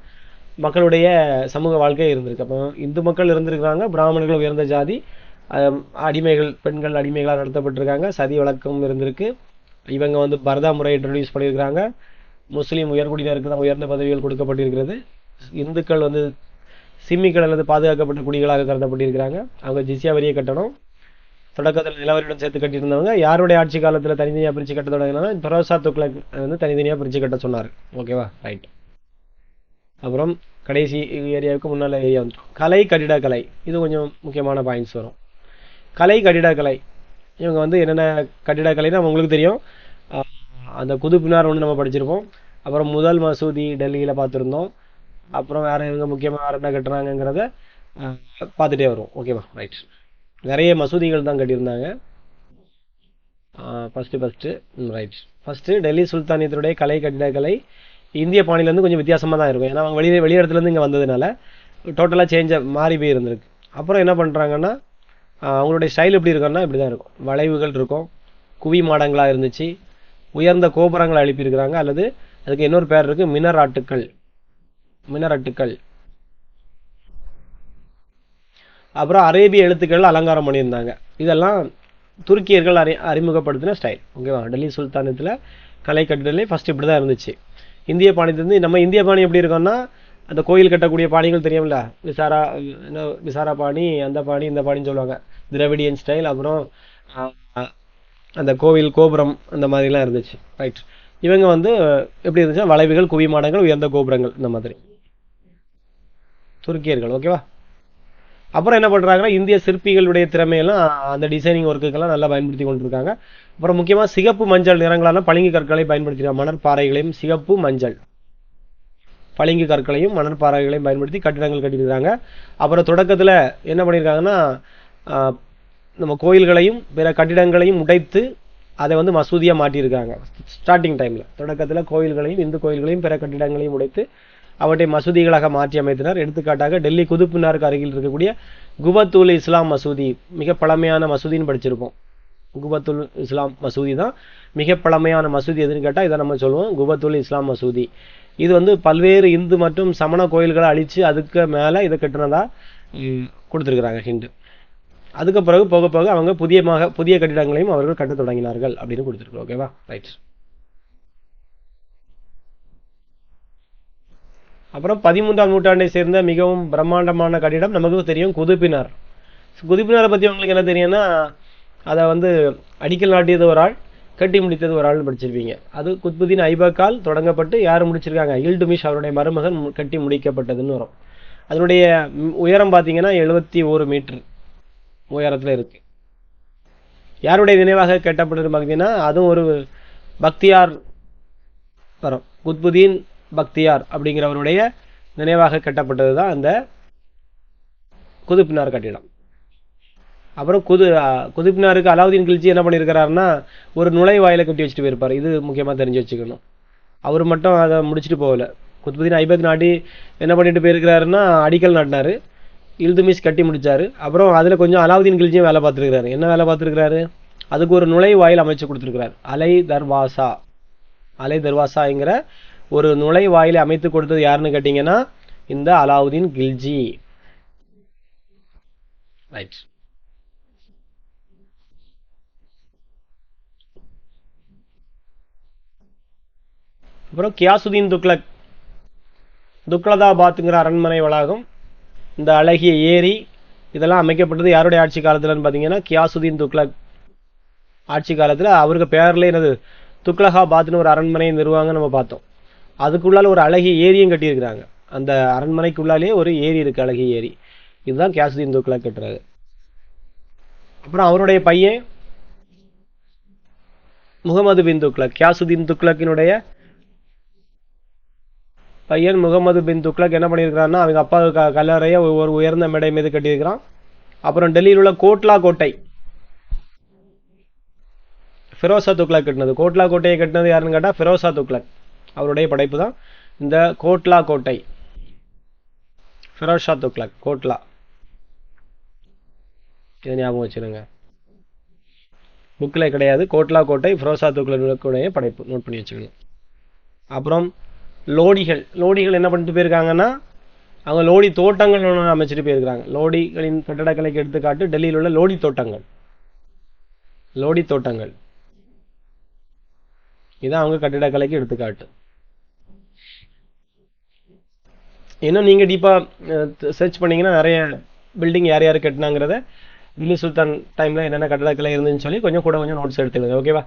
மக்களுடைய சமூக வாழ்க்கை இருந்திருக்கு. அப்போ இந்து மக்கள் இருந்திருக்கிறாங்க, பிராமணர்கள் உயர்ந்த ஜாதி, அடிமைகள், பெண்கள் அடிமைகளாக நடத்தப்பட்டிருக்காங்க, சதி வழக்கம் இருந்திருக்கு. இவங்க வந்து பர்தா முறை இன்ட்ரடியூஸ் பண்ணியிருக்கிறாங்க. முஸ்லீம் உயர்குடியினருக்கு தான் உயர்ந்த பதவிகள் கொடுக்கப்பட்டிருக்கிறது. இந்துக்கள் வந்து சிம்மிக்கள் அல்லது பாதுகாக்கப்பட்ட குடிகளாக கருதப்பட்டிருக்கிறாங்க. அவங்க ஜிஸ்யா வரியை கட்டணும். தொடக்கத்தில் நிலவரியுடன் சேர்த்து கட்டியிருந்தவங்க யாருடைய ஆட்சி காலத்தில் தனித்தனியாக பிரித்து கட்ட தொடங்கினா ஃபெரோசா துக்ளக் வந்து தனித்தனியாக பிரித்து கட்ட சொன்னார். ஓகேவா? ரைட். அப்புறம் கடைசி ஏரியாவுக்கு முன்னால் ஏரியா வந்துடும், கலை கட்டிடக்கலை. இது கொஞ்சம் முக்கியமான பாயிண்ட்ஸ் வரும். கலை கட்டிடக்கலை, இவங்க வந்து என்னென்ன கட்டிடக்கலைன்னா உங்களுக்கு தெரியும், அந்த குதுப்மினார் ஒன்று நம்ம படிச்சிருப்போம். அப்புறம் முதல் மசூதி டெல்லியில் பார்த்துருந்தோம். அப்புறம் வேறு இவங்க முக்கியமாக வேறு என்ன கட்டுறாங்கிறத பார்த்துட்டே வரும். ஓகேவா? ரைட். நிறைய மசூதிகள் தான் கட்டியிருந்தாங்க. First right. ஃபஸ்ட்டு டெல்லி சுல்தானியத்துடைய கலை கட்டிடக்கலை இந்திய பாணிலேருந்து கொஞ்சம் வித்தியாசமாக தான் இருக்கும். ஏன்னா அவங்க வெளி இடத்துலேருந்து இங்கே வந்ததுனால டோட்டலாக மாறி போய் இருந்திருக்கு. அப்புறம் என்ன பண்ணுறாங்கன்னா, அவங்களுடைய ஸ்டைல் எப்படி இருக்குன்னா இப்படி தான் இருக்கும், வளைவுகள் இருக்கும், குவி மாடங்களாக இருந்துச்சு, உயர்ந்த கோபுரங்களை எழுப்பியிருக்கிறாங்க, அல்லது அதுக்கு இன்னொரு பேர் இருக்குது, மினரட்டுக்கள். அப்புறம் அரேபிய எழுத்துக்கள் அலங்காரம் பண்ணியிருந்தாங்க. இதெல்லாம் துருக்கியர்கள் அறிமுகப்படுத்தின ஸ்டைல். ஓகேவா? டெல்லி சுல்தானத்தில் கலை கட்டிடலே ஃபர்ஸ்ட் இப்படி தான் இருந்துச்சு. இந்திய பாணியிலிருந்து நம்ம இந்திய பாணி எப்படி இருக்கோம்னா, அந்த கோயில் கட்டக்கூடிய பாணிகள் தெரியும்ல, விசாரா பாணி, அந்த பாணி, இந்த பாணின்னு சொல்லுவாங்க, திராவிடியன் ஸ்டைல். அப்புறம் அந்த கோவில் கோபுரம் அந்த மாதிரிலாம் இருந்துச்சு. ரைட். இவங்க வந்து எப்படி இருந்துச்சுன்னா வளைவுகள், குவிமாடங்கள், உயர்ந்த கோபுரங்கள், இந்த மாதிரி துருக்கியர்கள். ஓகேவா? அப்புறம் என்ன பண்ணுறாங்கன்னா, இந்திய சிற்பிகளுடைய திறமையெல்லாம் அந்த டிசைனிங் ஒர்க்குக்கெல்லாம் நல்லா பயன்படுத்தி கொண்டிருக்காங்க. அப்புறம் முக்கியமாக சிகப்பு மஞ்சள் நிறங்களான பளிங்கு கற்களை பயன்படுத்தினாங்க. மணற்பாறைகளையும் சிகப்பு மஞ்சள் பளிங்கு கற்களையும் மணற்பாறைகளையும் பயன்படுத்தி கட்டிடங்கள் கட்டியிருக்காங்க. அப்புறம் தொடக்கத்தில் என்ன பண்ணியிருக்காங்கன்னா, நம்ம கோயில்களையும் பிற கட்டிடங்களையும் உடைத்து அதை வந்து மசூதியாக மாட்டியிருக்காங்க. ஸ்டார்டிங் டைமில் தொடக்கத்தில் கோயில்களையும், இந்து கோயில்களையும் பிற கட்டிடங்களையும் உடைத்து அவற்றை மசூதிகளாக மாற்றி அமைத்தனர். எடுத்துக்காட்டாக டெல்லி குதுப் மினாருக்கு அருகில் இருக்கக்கூடிய குபத்துல் இஸ்லாம் மசூதி, மிக பழமையான மசூதின்னு படிச்சிருப்போம். குபத்துல் இஸ்லாம் மசூதி தான் மிக பழமையான மசூதி. எதுன்னு கேட்டால் இதை நம்ம சொல்லுவோம் குபத்துல் இஸ்லாம் மசூதி. இது வந்து பல்வேறு இந்து மற்றும் சமண கோயில்களை அழித்து அதுக்கு மேலே இதை கட்டினதா கொடுத்துருக்குறாங்க ஹிண்டு. அதுக்கு பிறகு போக போக அவங்க புதிய கட்டிடங்களையும் அவர்கள் கட்டத் தொடங்கினார்கள் அப்படின்னு கொடுத்துருக்கோம். ஓகேவா? ரைட். அப்புறம் 13ஆம் நூற்றாண்டை சேர்ந்த மிகவும் பிரம்மாண்டமான கட்டிடம் நமக்கு தெரியும், குதுப்பினார். குதுப்பினாரை பற்றி உங்களுக்கு என்ன தெரியும்னா, அதை வந்து அடிக்கல் நாட்டியது ஒரு ஆள், கட்டி முடித்தது ஒரு ஆள்னு படிச்சிருப்பீங்க. அது குத்புதீன் ஐபக்கால் தொடங்கப்பட்டு யார் முடிச்சிருக்காங்க? இல்டுமிஷ் அவருடைய மருமகன் கட்டி முடிக்கப்பட்டதுன்னு வரும். அதனுடைய உயரம் பார்த்தீங்கன்னா 71 மீட்டர் உயரத்தில் இருக்கு. யாருடைய நினைவாக கட்டப்பட்டது பார்த்தீங்கன்னா, அதுவும் ஒரு பக்தியார் வரும், குத்புதீன் பக்தியார் அப்படிங்கிறவருடைய நினைவாக கட்டப்பட்டது தான் அந்த குதுப்பினார் கட்டிடம். அப்புறம் குதுப்பினாருக்கு அலாவுதீன் கில்ஜி என்ன பண்ணியிருக்கிறாருன்னா, ஒரு நுழைவாயில கட்டி வச்சுட்டு போயிருப்பார். இது முக்கியமாக தெரிஞ்சு வச்சுக்கணும். அவர் மட்டும் அதை முடிச்சுட்டு போகல. குத்புதீன் ஐபக் நாட்டி என்ன பண்ணிட்டு போயிருக்கிறாருன்னா, அடிக்கல் நாட்டினாரு, இல்துமிஷ் கட்டி முடிச்சாரு. அப்புறம் அதில் கொஞ்சம் அலாவுதீன் கில்ஜியும் வேலை பார்த்துருக்கிறாரு. என்ன வேலை பார்த்துருக்கிறாரு? அதுக்கு ஒரு நுழைவாயில் அமைச்சு கொடுத்துருக்கிறார். அலை தர்வாசாங்கிற ஒரு நுழைவாயிலை அமைத்து கொடுத்தது யாருன்னு கேட்டீங்கன்னா, இந்த அலாவுதீன் கில்ஜி. ரைட். அப்புறம் கியாசுதீன் துக்லதாபாத்ங்கிற அரண்மனை வளாகம், இந்த அழகிய ஏரி, இதெல்லாம் அமைக்கப்பட்டது யாருடைய ஆட்சி காலத்துலன்னு பார்த்தீங்கன்னா, கியாசுதீன் துக்ளக் ஆட்சி காலத்தில். அவருக்கு பேர்ல என்னது, துக்லகாபாத்னு ஒரு அரண்மனை நிறுவாங்க நம்ம பார்த்தோம். அதுக்குள்ளால ஒரு அழகிய ஏரியும் கட்டியிருக்கிறாங்க. அந்த அரண்மனைக்குள்ளாலே ஒரு ஏரி இருக்கு, அழகிய ஏரி. இதுதான் கியாசுதீன் துக்ளக் கட்டுறாரு. அப்புறம் அவருடைய பையன் முகமது பின் துக்ளக், கியாசுதீன் துக்ளக்கினுடைய பையன் முகமது பின் துக்ளக் என்ன பண்ணியிருக்கிறான்னா, அவங்க அப்பா கல்லறையை ஒரு உயர்ந்த மேடை மீது கட்டியிருக்கிறான். அப்புறம் டெல்லியில் உள்ள கோட்லா கோட்டை ஃபிரோசா துக்ளக் கட்டினது. கோட்லா கோட்டையை கட்டினது யாருன்னு கேட்டால் ஃபிரோசா துக்ளக், அவருடைய படைப்பு தான் இந்த கோட்லா கோட்டை. ஃபிரோஸ் ஷா துக்ளக், கோட்லா, இதை ஞாபகம் வச்சுருங்க. புக்கில் கிடையாது. கோட்லா கோட்டை ஃபிரோசா துக்ளக்குடைய படைப்பு, நோட் பண்ணி வச்சுக்கணும். அப்புறம் லோடிகள் என்ன பண்ணிட்டு போயிருக்காங்கன்னா, அவங்க லோடி தோட்டங்கள் அமைச்சிட்டு போயிருக்காங்க. லோடிகளின் கட்டடக்கலைக்கு எடுத்துக்காட்டு டெல்லியில் உள்ள லோடி தோட்டங்கள். இதான் அவங்க கட்டிடக்கலைக்கு எடுத்துக்காட்டு. இன்னும் நீங்கள் டீப்பாக சர்ச் பண்ணிங்கன்னா நிறைய பில்டிங் யார் யார் கட்டினாங்கிறத, தில்லி சுல்தான் டைமில் என்னென்ன கட்டடக்கலை இருந்துன்னு சொல்லி கொஞ்சம் நோட்ஸ் எடுத்துடுங்க. ஓகேவா?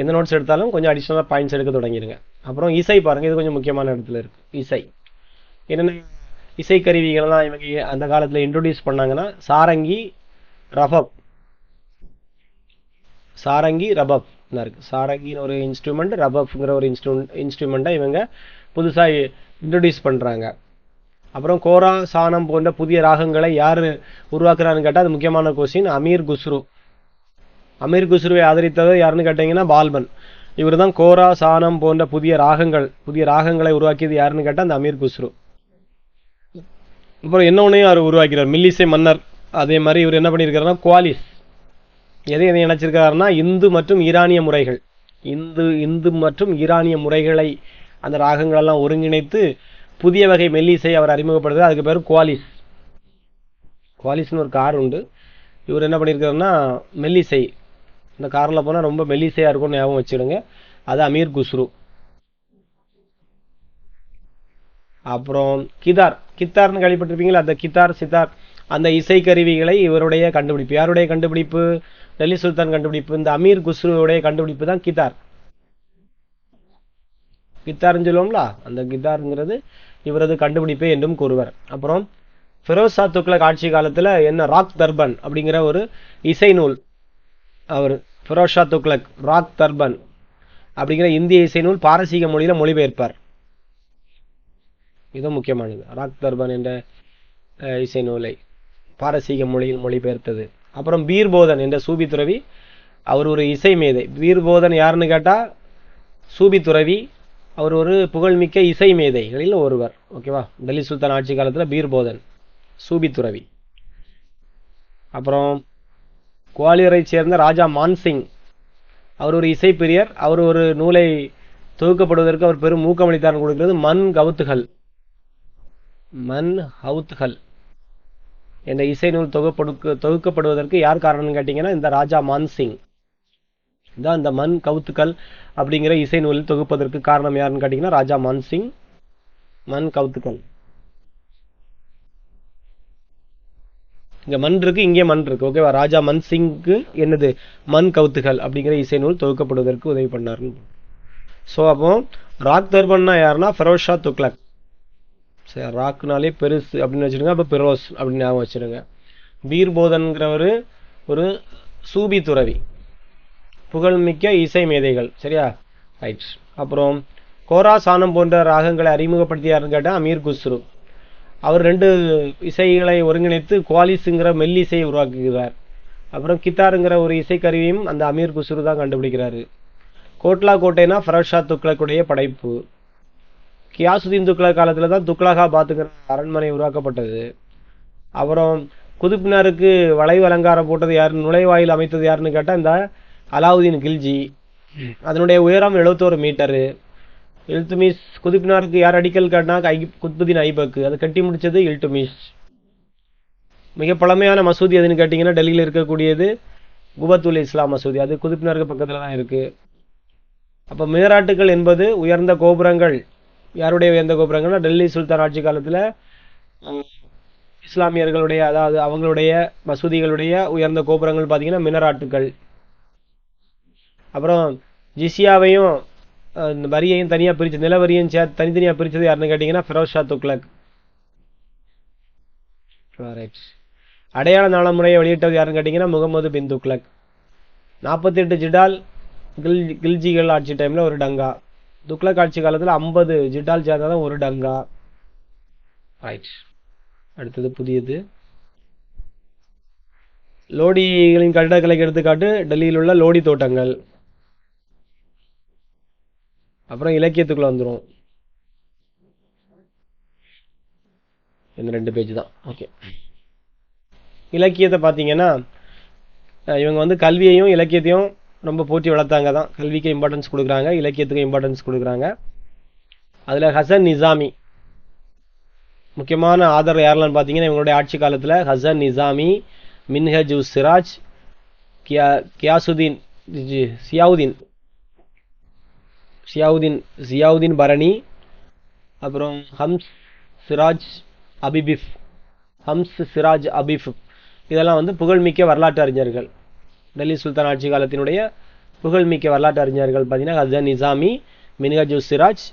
எந்த நோட்ஸ் எடுத்தாலும் கொஞ்சம் அடிஷ்னலாக பாயிண்ட்ஸ் எடுக்க தொடங்கிடுங்க. அப்புறம் இசை பாருங்கள், இது கொஞ்சம் முக்கியமான இடத்துல இருக்குது. இசை என்னென்ன இசைக்கருவிகள்லாம் இவங்க அந்த காலத்தில் இன்ட்ரோடியூஸ் பண்ணாங்கன்னா, சாரங்கி ரபப் இருக்கு. சாரங்கின்னு ஒரு இன்ஸ்ட்ருமெண்ட், ரபப்ங்கிற ஒரு இன்ஸ்ட்ருமெண்ட்டை இவங்க புதுசாக இன்ட்ரோடியூஸ் பண்ணுறாங்க. அப்புறம் கோரா, சானம் போன்ற புதிய ராகங்களை யார் உருவாக்குறான்னு கேட்டால் அது முக்கியமான கொஸ்டின். அமீர் குஸ்ருவை ஆதரித்தது யாருன்னு கேட்டீங்கன்னா பால்பன். இவர் தான் கோரா, சானம் போன்ற புதிய ராகங்களை உருவாக்கியது யாருன்னு கேட்டால் அந்த அமீர் குஸ்ரு. அப்புறம் என்ன ஒன்றையும் அவர் உருவாக்கிறார், மில்லிசை மன்னர். அதே மாதிரி இவர் என்ன பண்ணியிருக்காருன்னா, குவாலிஸ் எதை நினைச்சிருக்காருன்னா, இந்து மற்றும் ஈரானிய முறைகளை அந்த ராகங்களெல்லாம் ஒருங்கிணைத்து புதிய வகை மெல்லிசை அவர் அறிமுகப்படுத்துறார். அதுக்கு பேர் குவாலிஸ். குவாலிஸ்னு ஒரு கார் உண்டு. இவர் என்ன பண்ணியிருக்காருன்னா மெல்லிசை, இந்த காரில் போனால் ரொம்ப மெல்லிசையாக இருக்கும்னு ஞாபகம் வச்சுடுங்க. அது அமீர் குஸ்ரு. அப்புறம் கித்தார்னு கேள்விப்பட்டிருப்பீங்களா? அந்த சித்தார் அந்த இசைக்கருவிகளை இவருடைய கண்டுபிடிப்பு. யாருடைய கண்டுபிடிப்பு? டெல்லி சுல்தான் கண்டுபிடிப்பு. இந்த அமீர் குஸ்ருவுடைய கண்டுபிடிப்பு தான் கித்தார்னு சொல்லுவோம்ல, அந்த கித்தாருங்கிறது இவரது கண்டுபிடிப்பே என்றும் கூறுவர். அப்புறம் ஃபெரோஸ் ஷா துக்ளக் ஆட்சி காலத்தில் என்ன ராக் தர்பன் அப்படிங்கிற ஒரு இசை நூல், அவர் ஃபெரோஸ் ஷா துக்ளக் ராக் தர்பன் அப்படிங்கிற இந்திய இசை நூல் பாரசீக மொழியில் மொழிபெயர்ப்பார். இது முக்கியமானது. ராக் தர்பன் என்ற இசை நூலை பாரசீக மொழியில் மொழிபெயர்த்தது. அப்புறம் பீர்போதன் என்ற சூபி துறவி, அவர் ஒரு இசை மேதை. பீர்போதன் யாருன்னு கேட்டால் சூபி துறவி, அவர் ஒரு புகழ்மிக்க இசை மேதைகளில் ஒருவர். ஓகேவா? டெல்லி சுல்தான் ஆட்சி காலத்தில் பீர்போதன் சூபி துறவி. அப்புறம் குவாலியரை சேர்ந்த ராஜா மான்சிங், அவர் ஒரு இசை பிரியர். அவர் ஒரு நூலை தொகுக்கப்படுவதற்கு அவர் பெரும் ஊக்கமளித்தார் கொடுக்கிறது மன் ஹவுத்ஹல் என்ற இசை நூல் தொகுக்கப்படுவதற்கு யார் காரணம்னு கேட்டீங்கன்னா இந்த ராஜா மான்சிங் தான். இந்த மன் கவுத்துக்கல் அப்படிங்கிற இசை நூலில் தொகுப்பதற்கு காரணம் யாருன்னு கேட்டீங்கன்னா ராஜா மான்சிங், மன் கவுத்துக்கல். இங்க மண் இருக்கு, இங்கே மண் இருக்கு. ஓகேவா? ராஜா மன்சிங்க்கு என்னது மன் கவுத்துக்கல் அப்படிங்கிற இசை நூல் தொகுக்கப்படுவதற்கு உதவி பண்ணார். ஸோ அப்போ ராக் தர்பன்னா யாருன்னா ஃபெரோஸ் ஷா துக்ளக். சரி, ராக்குனாலே பெருசு அப்படின்னு வச்சுருங்க. அப்போ பெரோஸ் அப்படின்னு ஞாபகம் வச்சுருங்க. பீர்போதன்கிறவர் ஒரு சூபி துறவி, புகழ்மிக்க இசை மேதைகள். சரியா? ரைட். அப்புறம் கோரா சானம் போன்ற ராகங்களை அறிமுகப்படுத்தியாருன்னு கேட்டால் அமீர் குஸ்ரு. அவர் 2 இசைகளை ஒருங்கிணைத்து குவாலிஸுங்கிற மெல்லிசையை உருவாக்குகிறார். அப்புறம் கித்தாருங்கிற ஒரு இசைக்கருவியும் அந்த அமீர் குஸ்ரு தான் கண்டுபிடிக்கிறாரு. கோட்லா கோட்டைனா ஃபெரோஸ் ஷா துக்ளக்குடைய படைப்பு. கியாசுதீன் துக்ளக் காலத்தில் தான் துக்லகாபாத்துங்கிற அரண்மனை உருவாக்கப்பட்டது. அப்புறம் குதுப்மினாருக்கு வளைவு அலங்காரம் போட்டது யார், நுழைவாயில் அமைத்தது யாருன்னு கேட்டால் இந்த அலாவுதீன் கில்ஜி. அதனுடைய உயரம் 71 மீட்டரு. இல்துமிஸ். குதுப்மினாருக்கு யார் அடிக்கல் காட்டினா குத்புதீன் ஐபக். அதை கட்டி முடிச்சது இல்துமிஸ். மிக பழமையான மசூதி எதுன்னு கேட்டிங்கன்னா டெல்லியில் இருக்கக்கூடியது குபத்துல் இஸ்லாம் மசூதி. அது குதுப்மினாருக்கு பக்கத்தில் தான் இருக்குது. அப்போ மினாராட்டுகள் என்பது உயர்ந்த கோபுரங்கள். யாருடைய உயர்ந்த கோபுரங்கள்னா டெல்லி சுல்தான் ஆட்சி காலத்தில் இஸ்லாமியர்களுடைய, அதாவது அவங்களுடைய மசூதிகளுடைய உயர்ந்த கோபுரங்கள் பார்த்தீங்கன்னா மினராட்டுகள். அப்புறம் ஜிசியாவையும் இந்த வரியையும் தனியாக பிரித்து, நிலவரியும் தனித்தனியாக பிரித்தது யாருன்னு கேட்டிங்கன்னா ஃபெரோஸ் ஷா துக்ளக். ரைட். அடையாள நாள முறையை வெளியிட்டது யாருன்னு கேட்டிங்கன்னா முகமது பின் துக்ளக். 48 ஜிடால் கில்ஜிகள் ஆட்சி டைமில் ஒரு டங்கா. துக்ளக் ஆட்சி காலத்தில் 50 ஜிடால் சேர்ந்தாதான் ஒரு டங்கா. ரைட். அடுத்தது புதியது. லோடிகளின் கட்டடக்கலைக்கு எடுத்துக்காட்டு டெல்லியில் உள்ள லோடி தோட்டங்கள். அப்புறம் இலக்கியத்துக்குள்ள வந்துடும். இந்த 2 பேஜ் தான். ஓகே. இலக்கியத்தை பார்த்தீங்கன்னா இவங்க கல்வியையும் இலக்கியத்தையும் ரொம்ப போற்றி வளர்த்தாங்க தான். கல்விக்கு இம்பார்ட்டன்ஸ் கொடுக்குறாங்க, இலக்கியத்துக்கு இம்பார்ட்டன்ஸ் கொடுக்குறாங்க. அதில் ஹசன் நிசாமி முக்கியமான ஆதரவு யாரெல்லாம் பார்த்தீங்கன்னா இவங்களுடைய ஆட்சி காலத்தில் ஹசன் நிசாமி, மின்ஹஜ் உஸ் சிராஜ், கியாசுதீன், சியாவுதீன் பரணி, அப்புறம் ஹம்ஸ் சிராஜ் அபிஃப். இதெல்லாம் புகழ்மிக்க வரலாற்று அறிஞர்கள். டெல்லி சுல்தான் ஆட்சி காலத்தினுடைய புகழ்மிக்க வரலாற்று அறிஞர்கள் பார்த்தீங்கன்னா ஹசன் நிசாமி, மின்ஹஜ் உஸ் சிராஜ்,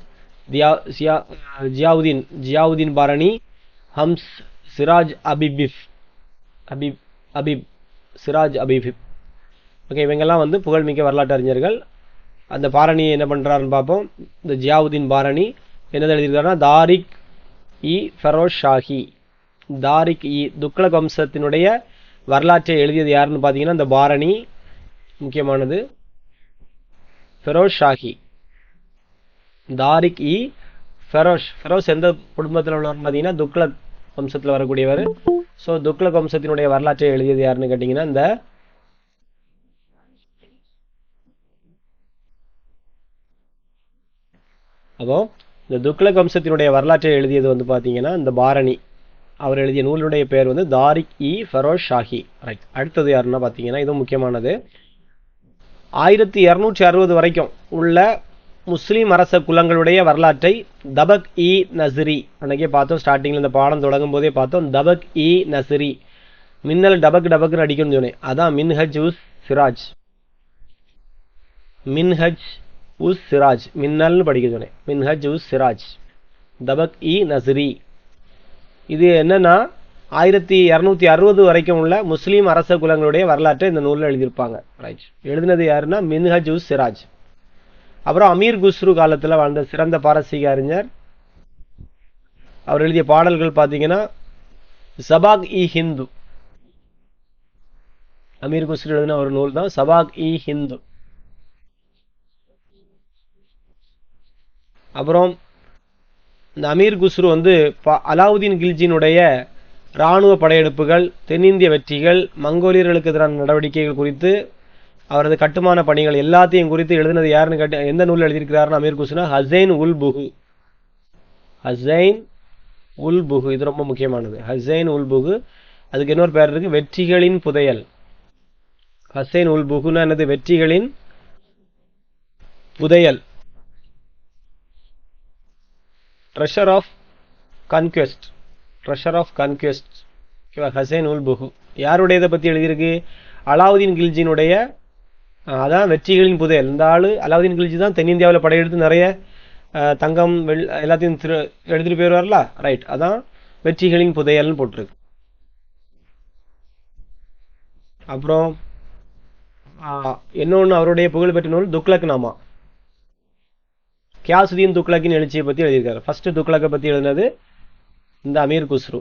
ஜியாவுதீன் பாரணி, ஹம்ஸ் சிராஜ் சிராஜ் அபிப். ஓகே, இவங்கெல்லாம் புகழ்மிக்க வரலாற்று அறிஞர்கள். அந்த பாரணி என்ன பண்ணுறாருன்னு பார்ப்போம். இந்த ஜியாவுதீன் பாரணி என்னது எழுதியிருக்காருன்னா தாரிக் இ ஃபெரோஸ் ஷாஹி. தாரிக் இ துக்ளக் வம்சத்தினுடைய வரலாற்றை எழுதியது யாருன்னு பார்த்தீங்கன்னா இந்த பாரணி. முக்கியமானது ஃபெரோஸ் ஷாஹி. தாரிக் இ ஃபெரோஸ் எந்த குடும்பத்தில் உள்ளவர் பார்த்தீங்கன்னா துக்ளக் வம்சத்தில் வரக்கூடியவர். ஸோ துக்ளக் வம்சத்தினுடைய வரலாற்றை எழுதியது யாருன்னு கேட்டிங்கன்னா இந்த துக்ளக் வம்சத்தினுடைய வரலாற்றை எழுதியது பார்த்தீங்கன்னா இந்த பாரணி. அவர் எழுதிய நூலுடைய பெயர் வந்து தாரிக் இ ஃபெரோஸ் ஷாஹி. ரைட். அடுத்தது யாருன்னா பார்த்தீங்கன்னா இதுவும் முக்கியமானது. 1260 வரைக்கும் உள்ள முஸ்லீம் அரச குலங்களுடைய வரலாற்றை தபக் இ நஸ்ரி அன்னைக்கே பார்த்தோம். ஸ்டார்டிங்கில் இந்த பாடம் தொடங்கும் போதே பார்த்தோம். தபக் இ நஸ்ரி, மின்னல் டபக் டபக்னு அடிக்கணும்னு சொன்னேன். அதான் மின்ஹஜ் உஸ் சிராஜ். மின்ஹஜ் உஸ் சிராஜ், மின்னல்னு படிக்க சொன்னேன். மின்ஹஜ் உஸ் சிராஜ், தபக் இ நஸ்ரி. இது என்னன்னா 1260 வரைக்கும் உள்ள முஸ்லீம் அரச குலங்களுடைய வரலாற்றை இந்த நூலில் எழுதியிருப்பாங்க. ரைட். எழுதினது யாருன்னா மின்ஹஜ் உஸ் சிராஜ். அப்புறம் அமீர் குஸ்ரு காலத்தில் வாழ்ந்த சிறந்த பாரசீக அறிஞர். அவர் எழுதிய பாடல்கள் பார்த்தீங்கன்னா சபாக் இ ஹிந்து. அமீர் குஸ்ரு எழுதின ஒரு நூல் தான் சபாக் இ ஹிந்து. அப்புறம் இந்த அமீர் குஸ்ரு வந்து அலாவுதீன் கில்ஜியினுடைய இராணுவ படையெடுப்புகள், தென்னிந்திய வெற்றிகள், மங்கோலியர்களுக்கு எதிரான நடவடிக்கைகள் குறித்து, அவரது கட்டுமான பணிகள் எல்லாத்தையும் குறித்து எழுதினது யாருன்னு எந்த நூலில் எழுதியிருக்கிறாருன்னு அமீர் குஸ்ருனா ஹசைன் உல் புகு. ஹசைன் உல் புகு, இது ரொம்ப முக்கியமானது. ஹசைன் உல் புகு. அதுக்கு இன்னொரு பேர் இருக்கு, வெற்றிகளின் புதையல். ஹசைன் உல் புகுன்னா என்னது? வெற்றிகளின் புதையல். Treasure of conquest, treasure of conquest. ஹசைன் உல் புகு யாருடையதை பற்றி எழுதியிருக்கு? அலாவுதீன் கில்ஜியினுடைய, அதான் வெற்றிகளின் புதையல். இந்த ஆள் அலாவுதீன் கில்ஜி தான் தென்னிந்தியாவில் படையெடுத்து நிறைய தங்கம் எல்லாத்தையும் எடுத்துகிட்டு போயிடுவார்ல. ரைட். அதான் வெற்றிகளின் புதையல்னு போட்டிருக்கு. அப்புறம் இன்னொன்று அவருடைய புகழ்பெற்ற நூல் துக்ளக் நாமா. கியாசுதீன் துக்ளக்கின் எழுச்சியை பற்றி எழுதியிருக்காரு. ஃபர்ஸ்ட் துக்ளக்கை பற்றி எழுதினது இந்த அமீர் குஸ்ரு.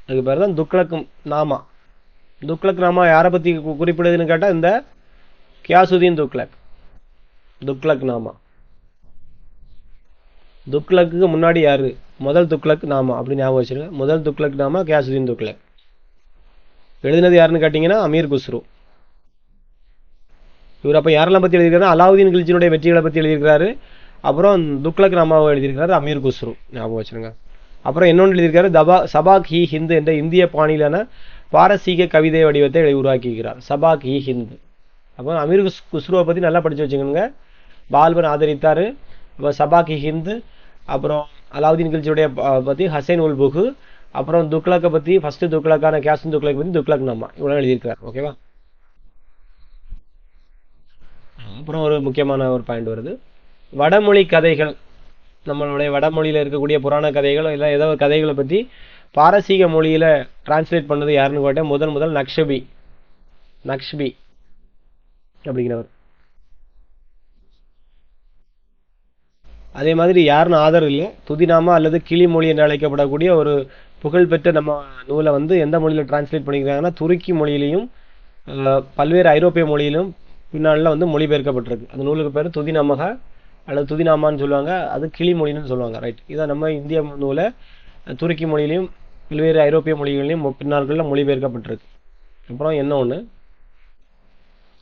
அதுக்கு பேர் தான் துக்ளக் நாமா. துக்ளக் நாமா யாரை பற்றி குறிப்பிடுதுன்னு கேட்டால் இந்த கியாசுதீன் துக்ளக். துக்ளக் நாமா. துக்ளக்கு முன்னாடி யாரு? முதல் துக்ளக் நாமா அப்படி ஞாபகம் வச்சிருங்க. முதல் துக்ளக் நாமா கியாசுதீன் துக்ளக். எழுதினது யாருன்னு கேட்டிங்கன்னா அமீர் குஸ்ரு. இவர் அப்போ யாரெல்லாம் பற்றி எழுதியிருக்காரு? அலாவுதீன் கில்ஜியினுடைய வெற்றிகளை பற்றி எழுதியிருக்காரு. அப்புறம் துக்ளக் நாமாவை எழுதியிருக்காரு அமீர் குஸ்ரு, ஞாபகம் வச்சுருங்க. அப்புறம் இன்னொன்று எழுதியிருக்காரு சபாக் ஹி ஹிந்து என்ற இந்திய பாணியிலான பாரசீக கவிதை வடிவத்தை உருவாக்கியிருக்கிறார். சபாக் ஹி ஹிந்து. அப்போ அமீர் குஸ்ருவை பற்றி நல்லா படித்து வச்சுக்கணுங்க. பால்பன் ஆதரித்தார். இப்போ சபாக் ஹி ஹிந்து, அப்புறம் அலாவுதீன் கில்ஜியுடைய பற்றி ஹசைன் உல் புகு, அப்புறம் துக்ளக்கை பற்றி ஃபர்ஸ்ட் துக்ளக்கான கியாசுதீன் துக்ளக் பற்றி துக்ளக் நாமா இவ்வளோ எழுதியிருக்கிறார். ஓகேவா? அப்புறம் ஒரு முக்கியமான ஒரு பாயிண்ட் வருது, வடமொழி கதைகள். நம்மளுடைய வடமொழியில் இருக்கக்கூடிய புராண கதைகள் இல்லை ஏதோ கதைகளை பற்றி பாரசீக மொழியில் டிரான்ஸ்லேட் பண்ணது யாருன்னு கேட்டால் முதல் நக்ஷபி. நக்ஷ்பி அப்படிங்கிறவர். அதே மாதிரி யாருன்னு ஆதரவு இல்லை, துதிநாமா அல்லது கிளிமொழி என்று அழைக்கப்படக்கூடிய ஒரு புகழ்பெற்ற நம்ம நூலை வந்து எந்த மொழியில் டிரான்ஸ்லேட் பண்ணிக்கிறாங்கன்னா துருக்கி மொழியிலையும் பல்வேறு ஐரோப்பிய மொழியிலும் பின்னால வந்து மொழிபெயர்க்கப்பட்டிருக்கு. அந்த நூலுக்கு பேர் துதிநாமகா அல்லது துதிநாமான்னு சொல்லுவாங்க. அது கிளிமொழின்னு சொல்லுவாங்க. ரைட். இதான் நம்ம இந்திய நூலை துருக்கி மொழியிலையும் பல்வேறு ஐரோப்பிய மொழிகளிலும் பின்னாட்களில் மொழிபெயர்க்கப்பட்டிருக்கு. அப்புறம் என்ன ஒன்று,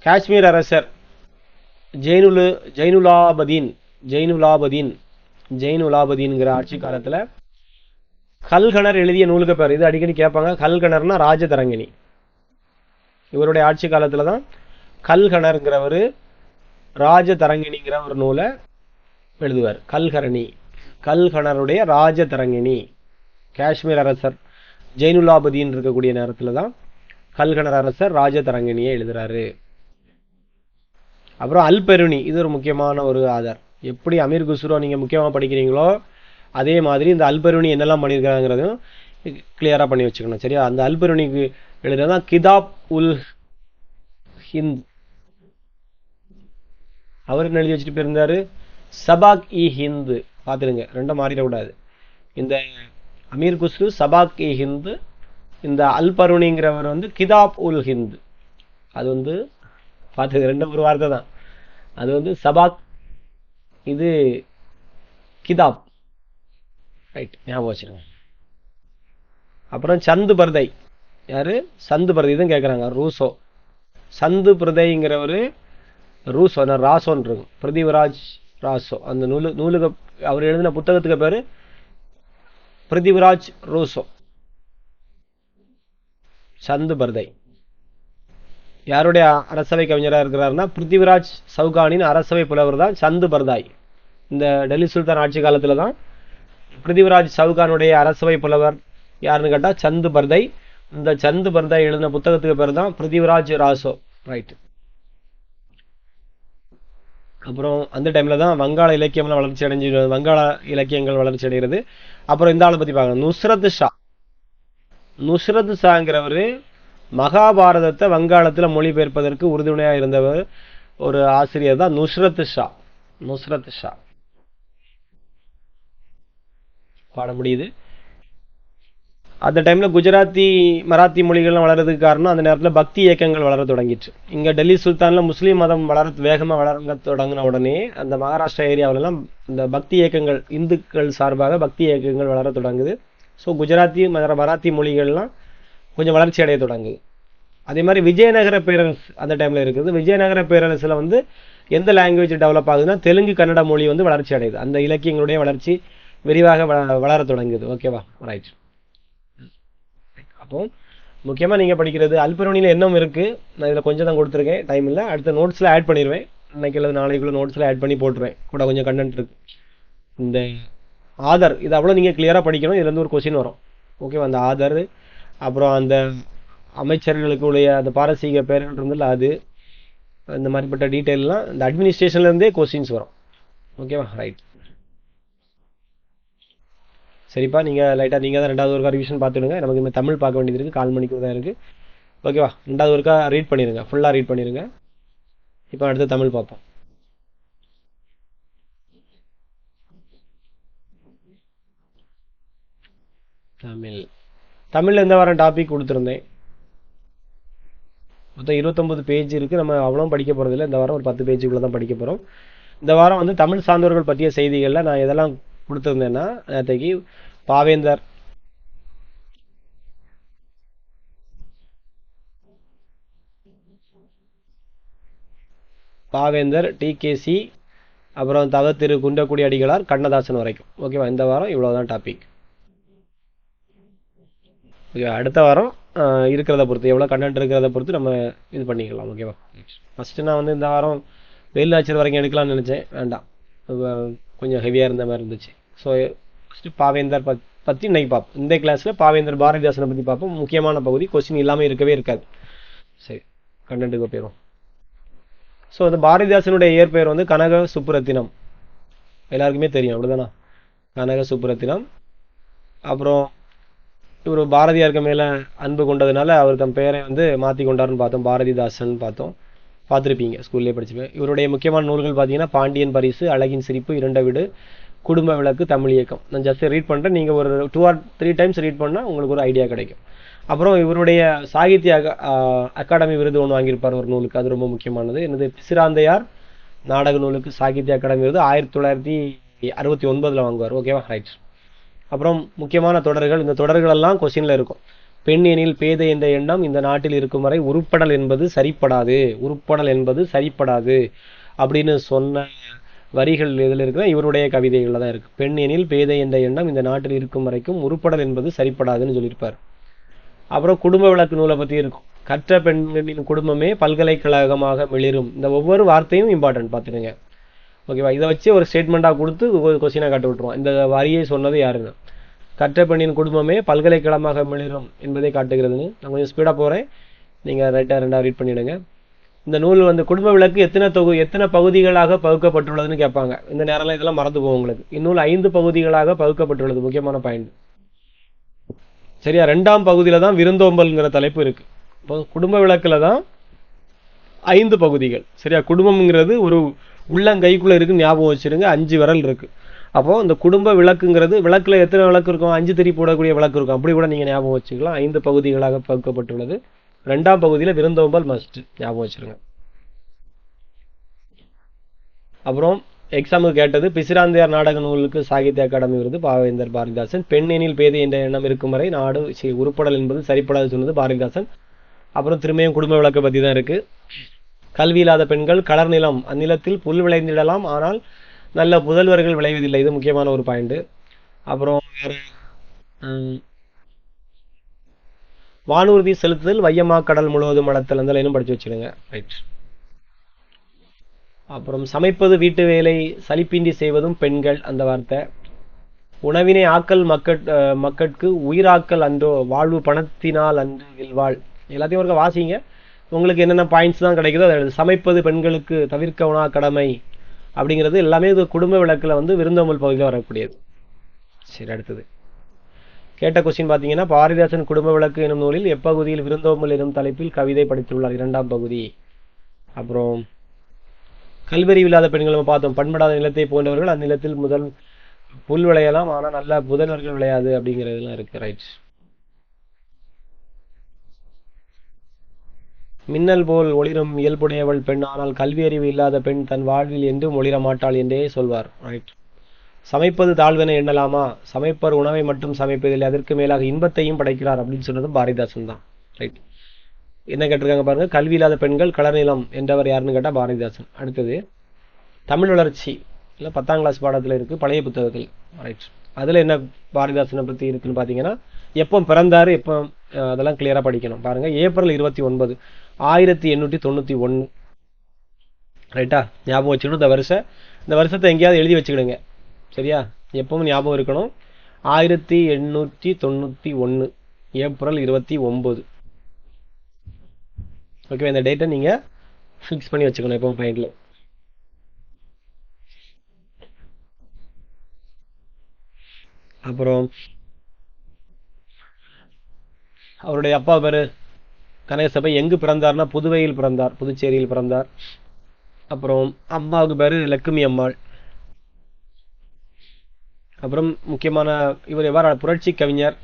காஷ்மீர் அரசர் ஜெயினுலாபதீன்கிற ஆட்சி காலத்தில் கல்கனர் எழுதிய நூலுக்கு பேர், இது அடிக்கடி கேட்பாங்க. கல்கனர்னா ராஜதரங்கிணி. இவருடைய ஆட்சி காலத்தில் தான் கல்கனர்ங்கிறவர் ராஜதரங்கிணிங்கிற ஒரு நூலை எழுதுவார். கல்கனருடைய ராஜதரங்கிணி. காஷ்மீர் அரசர் ஜெயினுலாபதீன் இருக்கக்கூடிய நேரத்தில் தான் கல்கனர் அரசர் ராஜதரங்கிணியை எழுதுறாரு. அப்புறம் அல்பெருனி, இது ஒரு முக்கியமான ஒரு ஆதார். எப்படி அமீர் குஸ்ரு நீங்கள் முக்கியமாக படிக்கிறீங்களோ அதே மாதிரி இந்த அல்பெருனி என்னெல்லாம் பண்ணியிருக்காங்கிறதும் கிளியராக பண்ணி வச்சுக்கணும். சரியா? அந்த அல்பெருனிக்கு எழுதுறதுதான் கிதாப் உல் ஹிந்த். அவர் என்ன எழுதி வச்சுட்டு போயிருந்தாரு? சபாக் இ ஹிந்து. பார்த்துருங்க, ரெண்டும் மாறிடக்கூடாது. இந்த அமீர் குஸ்ரு சபாக் இ ஹிந்து, இந்த அல்பருனிங்கிறவர் வந்து கிதாப் உல் ஹிந்து. அது வந்து பார்த்துங்க, ரெண்டும் ஒரு வார்த்தை தான். அது வந்து சபாக், இது கிதாப். ரைட், ஞாபகம் வச்சுருங்க. அப்புறம் சந்து பர்தை. யாரு? சந்து பர்தை தான் கேட்குறாங்க. ரூசோ. சந்து பிரதைங்கிறவர் ரூசோ, ராசோன்னு இருக்கும், பிருத்திவிராஜ் ராசோ. அந்த நூலுக்கு அவர் எழுதின புத்தகத்துக்கு பேர் பிருத்திவிராஜ் ரூசோ, சந்து பர்தை. யாருடைய அரசவை கவிஞராக இருக்கிறாருன்னா பிருத்திவிராஜ் சவுகானின் அரசவை புலவர் தான் சந்து பர்தாய். இந்த டெல்லி சுல்தான் ஆட்சி காலத்துல தான் பிருத்திவிராஜ் சவுகானுடைய அரசவை புலவர் யாருன்னு கேட்டா சந்து பர்தை. இந்த சந்து பர்தாய் எழுதின புத்தகத்துக்கு பேர் தான் பிருத்திவிராஜ் ராசோ. ரைட். அப்புறம் அந்த டைம்ல தான் வங்காள இலக்கியம்லாம் வளர்ச்சி அடைஞ்சு, வங்காள இலக்கியங்கள் வளர்ச்சி அடைகிறது. அப்புறம் இந்த ஆளை பத்தி பார்க்கணும், நுஸ்ரத் ஷா. நுஸ்ரத் ஷாங்கிறவர் மகாபாரதத்தை வங்காளத்துல மொழிபெயர்ப்பதற்கு உறுதுணையா இருந்தவர் ஒரு ஆசிரியர் தான் நுஸ்ரத் ஷா. நுஸ்ரத் ஷா பாட முடியுது. அந்த டைம்ல குஜராத்தி மராத்தி மொழிகள்லாம் வளர்றதுக்கு காரணம் அந்த நேரத்தில் பக்தி இயக்கங்கள் வளர தொடங்கிச்சு. இங்க டெல்லி சுல்தான்ல முஸ்லீம் மதம் வேகமா வளர தொடங்கின உடனே அந்த மகாராஷ்டிரா ஏரியாவிலலாம் இந்த பக்தி இயக்கங்கள், இந்துக்கள் சார்பாக பக்தி இயக்கங்கள் வளர தொடங்குது. ஸோ குஜராத்தி மராத்தி மொழிகள்லாம் கொஞ்சம் வளர்ச்சி அடைய தொடங்குது. அதே மாதிரி விஜயநகர பேரரசு அந்த டைம்ல இருக்குது. விஜயநகர பேரரசுல எந்த லாங்குவேஜ் டெவலப் ஆகுதுன்னா தெலுங்கு கன்னட மொழி வளர்ச்சி அடையுது. அந்த இலக்கியங்களுடைய வளர்ச்சி விரிவாக வளர தொடங்குது. ஓகேவா? ரைட். அப்போ முக்கியமா நீங்க படிக்கிறது அல்பெரோனியில என்ன இருக்கு, நான் இதுல கொஞ்சம் தான் கொடுத்துருக்கேன், டைம் இல்லை. அடுத்த நோட்ஸ்ல ஆட் பண்ணிடுவேன், இன்னைக்கு அல்லது நாளைக்குள்ள நோட்ஸ்ல ஆட் பண்ணி போட்டுருவேன், கூட கொஞ்சம் கண்டென்ட் இருக்கு. இந்த ஆதர் இது அவ்வளோ நீங்க கிளியரா படிக்கணும். இதுல இருந்து ஒரு கொஸ்டின் வரும். ஓகேவா? அந்த ஆதர், அப்புறம் அந்த அமைச்சர்களுக்கு உடைய அந்த பாரசீக பேர்கள் இருந்ததில்ல அது, இந்த மாதிரிப்பட்ட டீட்டெயில்லாம் இந்த அட்மினிஸ்ட்ரேஷன்ல இருந்தே கொஸ்டின்ஸ் வரும். ஓகேவா? ரைட். சரிப்பா, நீங்க லைட்டா நீங்க தான் ரெண்டாவது ஒருக்கா ரிவிஷன் பார்த்துடுங்க. நமக்கு இந்த தமிழ் பார்க்க வேண்டியது இருக்கு, 4 மணிக்கு தான் இருக்கு. ஓகேவா? ரெண்டாவது ஒருக்கா ரீட் பண்ணிடுங்க, ஃபுல்லா ரீட் பண்ணிடுங்க. இப்போ அடுத்து தமிழ் பார்ப்போம். தமிழ்ல இந்த வாரம் டாபிக் கொடுத்துருந்தேன். மொத்தம் 29 பேஜ் இருக்கு. நம்ம அவ்வளோ படிக்க போறது இல்லை. இந்த வாரம் ஒரு 10 பேஜுக்குள்ள தான் படிக்க போறோம். இந்த வாரம் தமிழ் சார்ந்தவர்கள் பற்றிய செய்திகள்ல நான் எதெல்லாம் கொடுத்துருந்தேன்னா, நேற்றைக்கு பாவேந்தர், டிகேசி, அப்புறம் தவ திரு குண்டக்குடி அடிகளார், கண்ணதாசன் வரைக்கும். ஓகேவா? இந்த வாரம் இவ்வளவுதான் டாபிக். ஓகே, அடுத்த வாரம் இருக்கிறத பொறுத்து, எவ்வளோ கண்டென்ட் இருக்கிறத பொறுத்து நம்ம இது பண்ணிக்கலாம். ஓகேவா? ஃபர்ஸ்ட் நான் இந்த வாரம் வெயில் ஆச்சர் வரைக்கும் எடுக்கலாம்னு நினைச்சேன், வேண்டாம், கொஞ்சம் ஹெவியாக இருந்த மாதிரி இருந்துச்சு. ஸோ ஃபஸ்ட்டு பாவேந்தர் பற்றி இன்னைக்கு பார்ப்போம். இந்த கிளாஸில் பாவேந்தர் பாரதிதாசனை பற்றி பார்ப்போம். முக்கியமான பகுதி, கொஸ்டின் இல்லாமல் இருக்கவே இருக்காது. சரி, கண்டென்ட்டுக்கு போயிடும். ஸோ அந்த பாரதிதாசனுடைய இயற்பெயர் கனக சுப்புரத்தினம், எல்லாருக்குமே தெரியும், அப்படிதானா? கனக சுப்புரத்தினம். அப்புறம் இவர் பாரதியாருக்கு மேலே அன்பு கொண்டதுனால அவர் தம் பெயரை மாற்றி கொண்டாருன்னு பார்த்தோம், பாரதிதாசன் பார்த்தோம், பார்த்துருப்பீங்க, ஸ்கூல்லேயே படிச்சுப்பேன். இவருடைய முக்கியமான நூல்கள் பார்த்தீங்கன்னா பாண்டியன் பரிசு, அழகின் சிரிப்பு, இரண்ட வீடு, குடும்ப விளக்கு, தமிழ் இயக்கம். நான் ஜஸ்ட் ரீட் பண்ணுறேன், நீங்கள் ஒரு 2 or 3 டைம்ஸ் ரீட் பண்ணால் உங்களுக்கு ஒரு ஐடியா கிடைக்கும். அப்புறம் இவருடைய சாகித்ய அகாடமி விருது ஒன்று வாங்கியிருப்பார் ஒரு நூலுக்கு, அது ரொம்ப முக்கியமானது. என்னது? பிசிராந்தையார் நாடக நூலுக்கு சாகித்ய அகாடமி விருது 1969 வாங்குவார். ஓகேவா? ரைட். அப்புறம் முக்கியமான தொடர்கள், இந்த தொடர்கள் எல்லாம் கொஸ்டின்ல இருக்கும். பெண் எனில் பேதை என்ற எண்ணம் இந்த நாட்டில் இருக்கும் வரை உருப்படல் என்பது சரிப்படாது, உருப்படல் என்பது சரிப்படாது அப்படின்னு சொன்ன வரிகள் இதில் இருக்கிற இவருடைய கவிதைகள்ல தான் இருக்கு. பெண் எனில் பேதை என்ற எண்ணம் இந்த நாட்டில் இருக்கும் வரைக்கும் உருப்படல் என்பது சரிப்படாதுன்னு சொல்லியிருப்பார். அப்புறம் குடும்ப விளக்கு நூலை பத்தி இருக்கும். கற்ற பெண்களின் குடும்பமே பல்கலைக்கழகமாக மிளிரும். இந்த ஒவ்வொரு வார்த்தையும் இம்பார்ட்டன்ட் பார்த்துடுங்க. ஓகேவா? இதை வச்சு ஒரு ஸ்டேட்மெண்ட்டாக கொடுத்து கொஸ்டினை காட்ட விட்டுருவோம். இந்த வரியை சொன்னது யாருன்னு, கற்ற பெண்ணின் குடும்பமே பல்கலைக்கழகமாக மிளிரும் என்பதை காட்டுகிறதுன்னு. நான் கொஞ்சம் ஸ்பீடாக போகிறேன், நீங்கள் ரெண்டாக ரீட் பண்ணிவிடுங்க. இந்த நூல் குடும்ப விளக்கு எத்தனை பகுதிகளாக பகுக்கப்பட்டுள்ளதுன்னு கேட்பாங்க. இந்த நேரம்லாம் இதெல்லாம் மறந்து போகும் உங்களுக்கு. இந்நூல் 5 பகுதிகளாக பகுக்கப்பட்டுள்ளது, முக்கியமான பாயிண்ட். சரியா? 2ஆம் பகுதியில தான் விருந்தோம்பல்ங்கிற தலைப்பு இருக்கு. இப்போ குடும்ப விளக்குல தான் 5 பகுதிகள். சரியா? குடும்பம்ங்கிறது ஒரு உள்ளங்கைக்குள்ள இருக்கு, ஞாபகம் வச்சிருங்க. 5 விரல் இருக்கு. அப்போ இந்த குடும்ப விளக்குங்கிறது, விளக்குல எத்தனை விளக்கு இருக்கும்? 5 திரி போடக்கூடிய விளக்கு இருக்கும். அப்படி கூட நீங்க ஞாபகம் வச்சுக்கலாம். 5 பகுதிகளாக பகுக்கப்பட்டுள்ளது. 2ஆம் பகுதியில விருந்தோம்பல் மஸ்ட், ஞாபகம் வச்சிருங்க. அப்புறம் எக்ஸாமுக்கு கேட்டது, பிசிராந்தையார் நாடக நூலுக்கு சாகித்ய அகாடமி விருது பாவேந்தர் பாரதிதாசன். பெண் எனில் பேதை என்ற எண்ணம் இருக்கும் வரை நாடு உருப்படல் என்பது சரிப்படாது சொன்னது பாரதிதாசன். அப்புறம் திரும்பியும் குடும்ப விளக்கை பத்தி தான் இருக்கு. கல்வி இல்லாத பெண்கள் கலர் நிலம், அந்நிலத்தில் புல் விளைந்திடலாம், ஆனால் நல்ல புதல்வர்கள் விளைவதில்லை. இது முக்கியமான ஒரு பாயிண்ட். அப்புறம் வேற உம், வானூர்தி செலுத்துதல் வையமா கடல் முழுவதும் அளத்தல் அந்த லைனும் படிச்சு வச்சுடுங்க. ரைட். அப்புறம் சமைப்பது வீட்டு வேலை சலிப்பின்றி செய்வதும் பெண்கள் அந்த வார்த்தை. உணவினை ஆக்கல் மக்கட்கு உயிராக்கல் அன்றோ வாழ்வு பணத்தினால் அன்று வில்வாள். எல்லாத்தையும் ஒருக்க வாசிங்க. உங்களுக்கு என்னென்ன பாயிண்ட்ஸ் தான் கிடைக்குதோ அதை எழுது. சமைப்பது பெண்களுக்கு தவிர்க்க உணா கடமை அப்படிங்கிறது எல்லாமே இது குடும்ப விளக்கில் வந்து விருந்தோம்பல் பகுதியில் வரக்கூடியது. சரி, அடுத்தது கேட்ட கொஸ்டின் பார்த்தீங்கன்னா, பாரதிதாசன் குடும்ப விளக்கு எனும் நூலில் எப்பகுதியில் விருந்தோம்பல் எனும் தலைப்பில் கவிதை படித்துள்ளார்? 2ஆம் பகுதி. அப்புறம் கல்வெறிவு இல்லாத பெண்கள் நம்ம பார்த்தோம். பண்படாத நிலத்தை போன்றவர்கள் அந்நிலத்தில் முதல் புல் விளையலாம், ஆனால் நல்ல புதல்வர்கள் விளையாது அப்படிங்கிறதுலாம் இருக்கு. ரைட். மின்னல் போல் ஒளிரும் இயல்புடையவள் பெண், ஆனால் கல்வி அறிவு இல்லாத பெண் தன் வாழ்வில் என்றும் ஒளிர மாட்டாள் என்றே சொல்வார். ரைட். சமைப்பது தாழ்வென எண்ணலாமா? சமைப்பர் உணவை மட்டும் சமைப்பதில்லை, அதற்கு மேலாக இன்பத்தையும் படைக்கிறார் அப்படின்னு சொன்னதும் பாரதிதாசன் தான். ரைட். என்ன கேட்டிருக்காங்க பாருங்க, கல்வி இல்லாத பெண்கள் கலர்நிலம் என்றவர் யாருன்னு கேட்டால் பாரதிதாசன். அடுத்தது தமிழ் வளர்ச்சி இல்லை 10ஆம் கிளாஸ் பாடத்தில் இருக்கு, பழைய புத்தகத்தில். ரைட். அதில் என்ன பாரதிதாசனை பற்றி இருக்குன்னு பார்த்தீங்கன்னா, எப்போ பிறந்தாரு, எப்போ அதெல்லாம் கிளியராக படிக்கணும். பாருங்க, ஏப்ரல் 29, 1891. ரைட்டா? ஞாபகம் வச்சுக்கணும். இந்த வருஷத்தை எங்கேயாவது எழுதி வச்சுக்கிடுங்க. சரியா? எப்பவும் ஞாபகம் இருக்கணும். 1891 ஏப்ரல் 29. ஓகே, இந்த டேட்டை நீங்கள் ஃபிக்ஸ் பண்ணி வச்சுக்கணும் எப்பவும் மைண்டில். அப்புறம் அவருடைய அப்பா பேர் கனகசபை. எங்கு பிறந்தார்னா புதுவையில் பிறந்தார், புதுச்சேரியில் பிறந்தார். அப்புறம் அம்மாவுக்கு பேர் லட்சுமி அம்மாள். அப்புறம் முக்கியமான இவர் எவ்வாறு புரட்சி கவிஞர்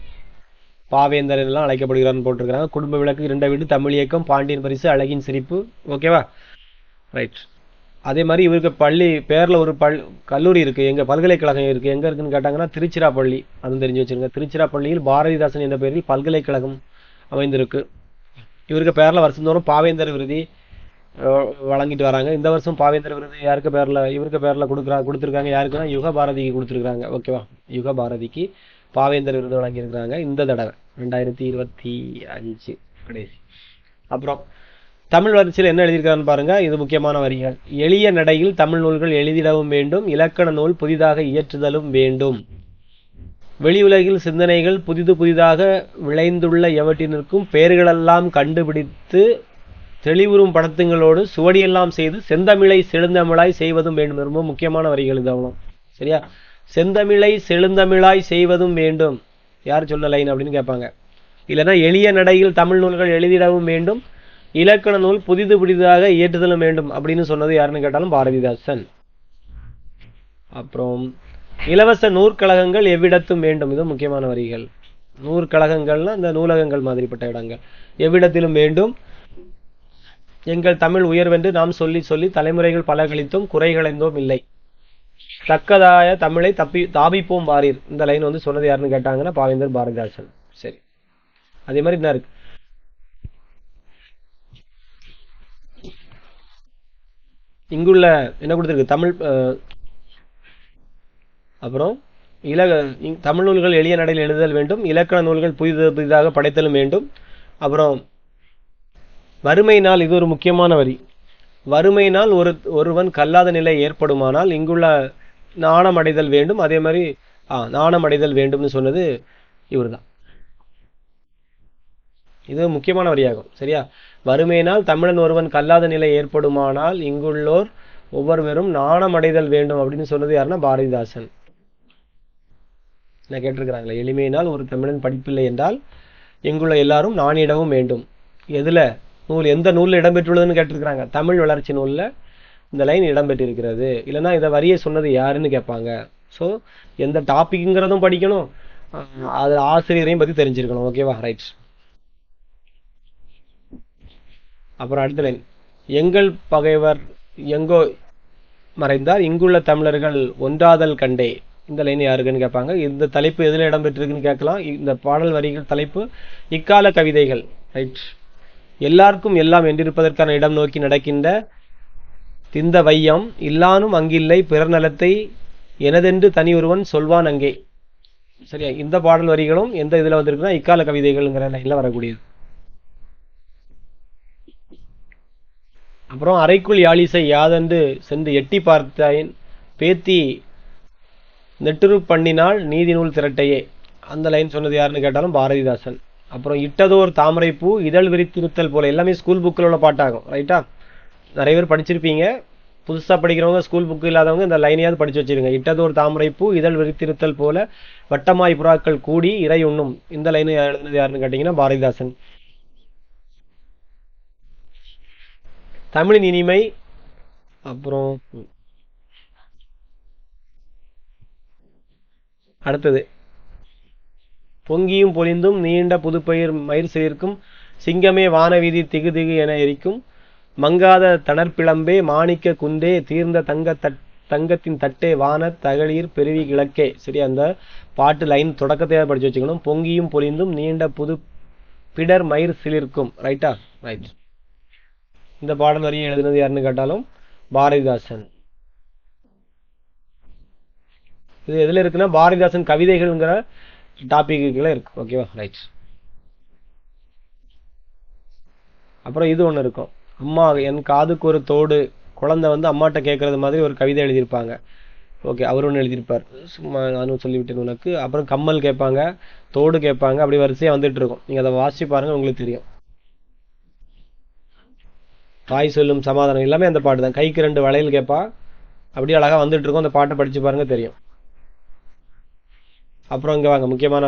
பாவேந்தர் எல்லாம் அழைக்கப்படுகிறார்னு போட்டிருக்கிறாங்க. குடும்ப விளக்கு, 2 வீடு, தமிழ் இயக்கம், பாண்டியன் பரிசு, அழகின் சிரிப்பு. ஓகேவா? ரைட். அதே மாதிரி இவருக்கு பேரில் ஒரு கல்லூரி இருக்குது, எங்கள் பல்கலைக்கழகம் இருக்குது. எங்கே இருக்குன்னு கேட்டாங்கன்னா திருச்சிராப்பள்ளி. அதுவும் தெரிஞ்சு வச்சுருங்க. திருச்சிராப்பள்ளியில் பாரதிதாசன் என்ற பெயரில் பல்கலைக்கழகம் அமைந்திருக்கு. இவருக்கு பேரில் வருஷந்தோறும் பாவேந்தர் விருதி வழங்கிட்டு வராங்க. இந்த வருஷம் பாவேந்தர் விருது யாருக்கு பேரில், இவருக்கு பேரில் கொடுத்துருக்காங்க. யாருக்குன்னா யுக பாரதிக்கு கொடுத்துருக்காங்க. ஓகேவா? யுக பாரதிக்கு பாவேந்தர் விருது வழங்கியிருக்கிறாங்க இந்த தடவை 2025 கடைசி. அப்புறம் தமிழ் வளர்ச்சியில் என்ன எழுதியிருக்காருன்னு பாருங்க. இது முக்கியமான வரிகள். எளிய நடையில் தமிழ் நூல்கள் எழுதிடவும் வேண்டும், இலக்கண நூல் புதிதாக இயற்றுதலும் வேண்டும். வெளி உலகில் சிந்தனைகள் புதிதாக விளைந்துள்ள எவற்றினிற்கும் பெயர்களெல்லாம் கண்டுபிடித்து தெளிவுறும் படத்துங்களோடு சுவடியெல்லாம் செய்து செந்தமிழை செழுந்தமிழாய் செய்வதும் வேண்டும். ரொம்ப முக்கியமான வரிகள் இது. அவ்வளோ சரியா? செந்தமிழை செழுந்தமிழாய் செய்வதும் வேண்டும். யார் சொன்ன லைன் அப்படின்னு கேட்பாங்க. இல்லைன்னா எளிய நடையில் தமிழ் நூல்கள் எழுதிடவும் வேண்டும், இலக்கண நூல் புதிதாக இயற்றுதலும் வேண்டும் அப்படின்னு சொன்னது யாருன்னு கேட்டாலும் பாரதிதாசன். அப்புறம் இலவச நூற்கழகங்கள் எவ்விடத்தும் வேண்டும். இது முக்கியமான வரிகள். நூற்கழகங்கள்னா இந்த நூலகங்கள் மாதிரிப்பட்ட இடங்கள். எவ்விடத்திலும் வேண்டும். எங்கள் தமிழ் உயர்வென்று நாம் சொல்லி தலைமுறைகள் பல கழித்தும் குறைகளைந்தோம் இல்லை, தக்கதாய தமிழை தாபிப்போம் பாரீர். இந்த லைன் வந்து சொன்னது யாருன்னு கேட்டாங்கன்னா பாவேந்தர் பாரதிதாசன். சரி, அதே மாதிரி என்ன இருக்கு, இங்குள்ள என்ன கொடுத்துருக்கு தமிழ். அப்புறம் தமிழ் நூல்கள் எளிய நடையில் எழுதுதல் வேண்டும், இலக்கண நூல்கள் புதிதாக படைத்தலும் வேண்டும். அப்புறம் வறுமையினால், இது ஒரு முக்கியமான வரி, வறுமையினால் ஒருவன் கல்லாத நிலை ஏற்படுமானால் இங்குள்ள நாணம் அடைதல் வேண்டும். அதே மாதிரி நாணம் அடைதல் வேண்டும்னு சொன்னது இவர் தான். இது முக்கியமான வரியாகும். சரியா? வறுமையினால் தமிழன் ஒருவன் கல்லாத நிலை ஏற்படுமானால் இங்குள்ளோர் ஒவ்வொருவரும் நாணம் அடைதல் வேண்டும் அப்படின்னு சொன்னது யாருன்னா பாரதிதாசன். என்ன கேட்டிருக்கிறாங்களே, எளிமையினால் ஒரு தமிழன் படிப்பில்லை என்றால் எங்குள்ள எல்லாரும் நாணிடவும் வேண்டும். எதுல நூல், எந்த நூலில் இடம்பெற்றுள்ளதுன்னு கேட்டிருக்கிறாங்க. தமிழ் வளர்ச்சி நூலில் இந்த லைன் இடம்பெற்றிருக்கிறது. இல்லைன்னா இதை வரியை சொன்னது யாருன்னு கேட்பாங்க. ஸோ எந்த டாபிக்ங்கிறதும் படிக்கணும், அது ஆசிரியரையும் பற்றி தெரிஞ்சிருக்கணும். ஓகேவா? ரைட். அப்புறம் அடுத்த லைன், எங்கள் பகைவர் எங்கோ மறைந்தார் இங்குள்ள தமிழர்கள் ஒன்றாதல் கண்டே. இந்த லைன் யாருக்குன்னு கேட்பாங்க. இந்த தலைப்பு எதில் இடம்பெற்றிருக்குன்னு கேட்கலாம். இந்த பாடல் வரிகள் தலைப்பு இக்கால கவிதைகள். ரைட். எல்லாருக்கும் எல்லாம் என்றிருப்பதற்கான இடம் நோக்கி நடக்கின்ற திந்த வையம் இல்லானும் அங்கில்லை பிறர் நலத்தை எனதென்று தனி ஒருவன் சொல்வான் அங்கே. சரியா? இந்த பாடல் வரிகளும் எந்த இதுல வந்திருக்குன்னா இக்கால கவிதைகள்ங்கிற லைன்ல வரக்கூடியது. அப்புறம் அறைக்குள் யாழிசை யாதென்று சென்று எட்டி பார்த்தேன் பேத்தி நெட்டுரு பண்ணினால் நீதி நூல் திரட்டையே, அந்த லைன் சொன்னது யாருன்னு கேட்டாலும் பாரதிதாசன். அப்புறம் இட்டதோர் தாமரை பூ இதழ் விரித்திருத்தல் போல, எல்லாமே ஸ்கூல் புக்கில் உள்ள பாட்டாகும். ரைட்டா? நிறைய பேர் படிச்சிருப்பீங்க. புதுசா படிக்கிறவங்க, ஸ்கூல் புக்கு இல்லாதவங்க இந்த லைனையாவது படிச்சு வச்சிருங்க. இட்டதோர் தாமரை பூ இதழ் விரித்திருத்தல் போல வட்டமாய் புறாக்கள் கூடி இறை உண்ணும், இந்த லைன் எழுதுனது யாருன்னு கேட்டீங்கன்னா பாரதிதாசன். தமிழின் இனிமை. அப்புறம் அடுத்தது பொங்கியும் பொலிந்தும் நீண்ட புதுப்பயிர் மயிர் சிலிர்க்கும் சிங்கமே வானவீதி திகு திகு என எரிக்கும் மங்காத தணற்பிளம்பே மாணிக்க குந்தே தீர்ந்த தங்கத்தின் தட்டே வான தகளீர் பெருவி கிழக்கே. சரி, அந்த பாட்டு லைன் தொடக்கத்தையாக படிச்சு வச்சுக்கணும். பொங்கியும் பொலிந்தும் நீண்ட புது பிடர் மயிர் சிலிர்க்கும். ரைட்டா? ரைட். இந்த பாடல் வரியை எழுதுனது யாருன்னு கேட்டாலும் பாரதிதாசன். இது எதுல இருக்குன்னா பாரதிதாசன் கவிதைகள்ங்கிற டாபிக்குள்ள இருக்கு. ஓகேவா? ரைட். அப்புறம் இது ஒன்று இருக்கும். அம்மா என் காதுக்கு ஒரு தோடு, குழந்தை வந்து அம்மாட்ட கேட்கறது மாதிரி ஒரு கவிதை எழுதியிருப்பாங்க. ஓகே, அவர் ஒன்று எழுதியிருப்பார். சும்மா நானும் சொல்லிவிட்டேன் உனக்கு. அப்புறம் கம்மல் கேட்பாங்க, தோடு கேட்பாங்க, அப்படி வரிசையாக வந்துட்டு இருக்கும். நீங்கள் அதை வாசிச்சு பாருங்க, உங்களுக்கு தெரியும். தாய் சொல்லும் சமாதானம் எல்லாமே அந்த பாட்டு தான். கைக்கு 2 வளையல் கேட்பா, அப்படியே அழகாக வந்துட்டு இருக்கும். அந்த பாட்டை படிச்சு பாருங்க, தெரியும். அப்புறம் இங்கே வாங்க, முக்கியமான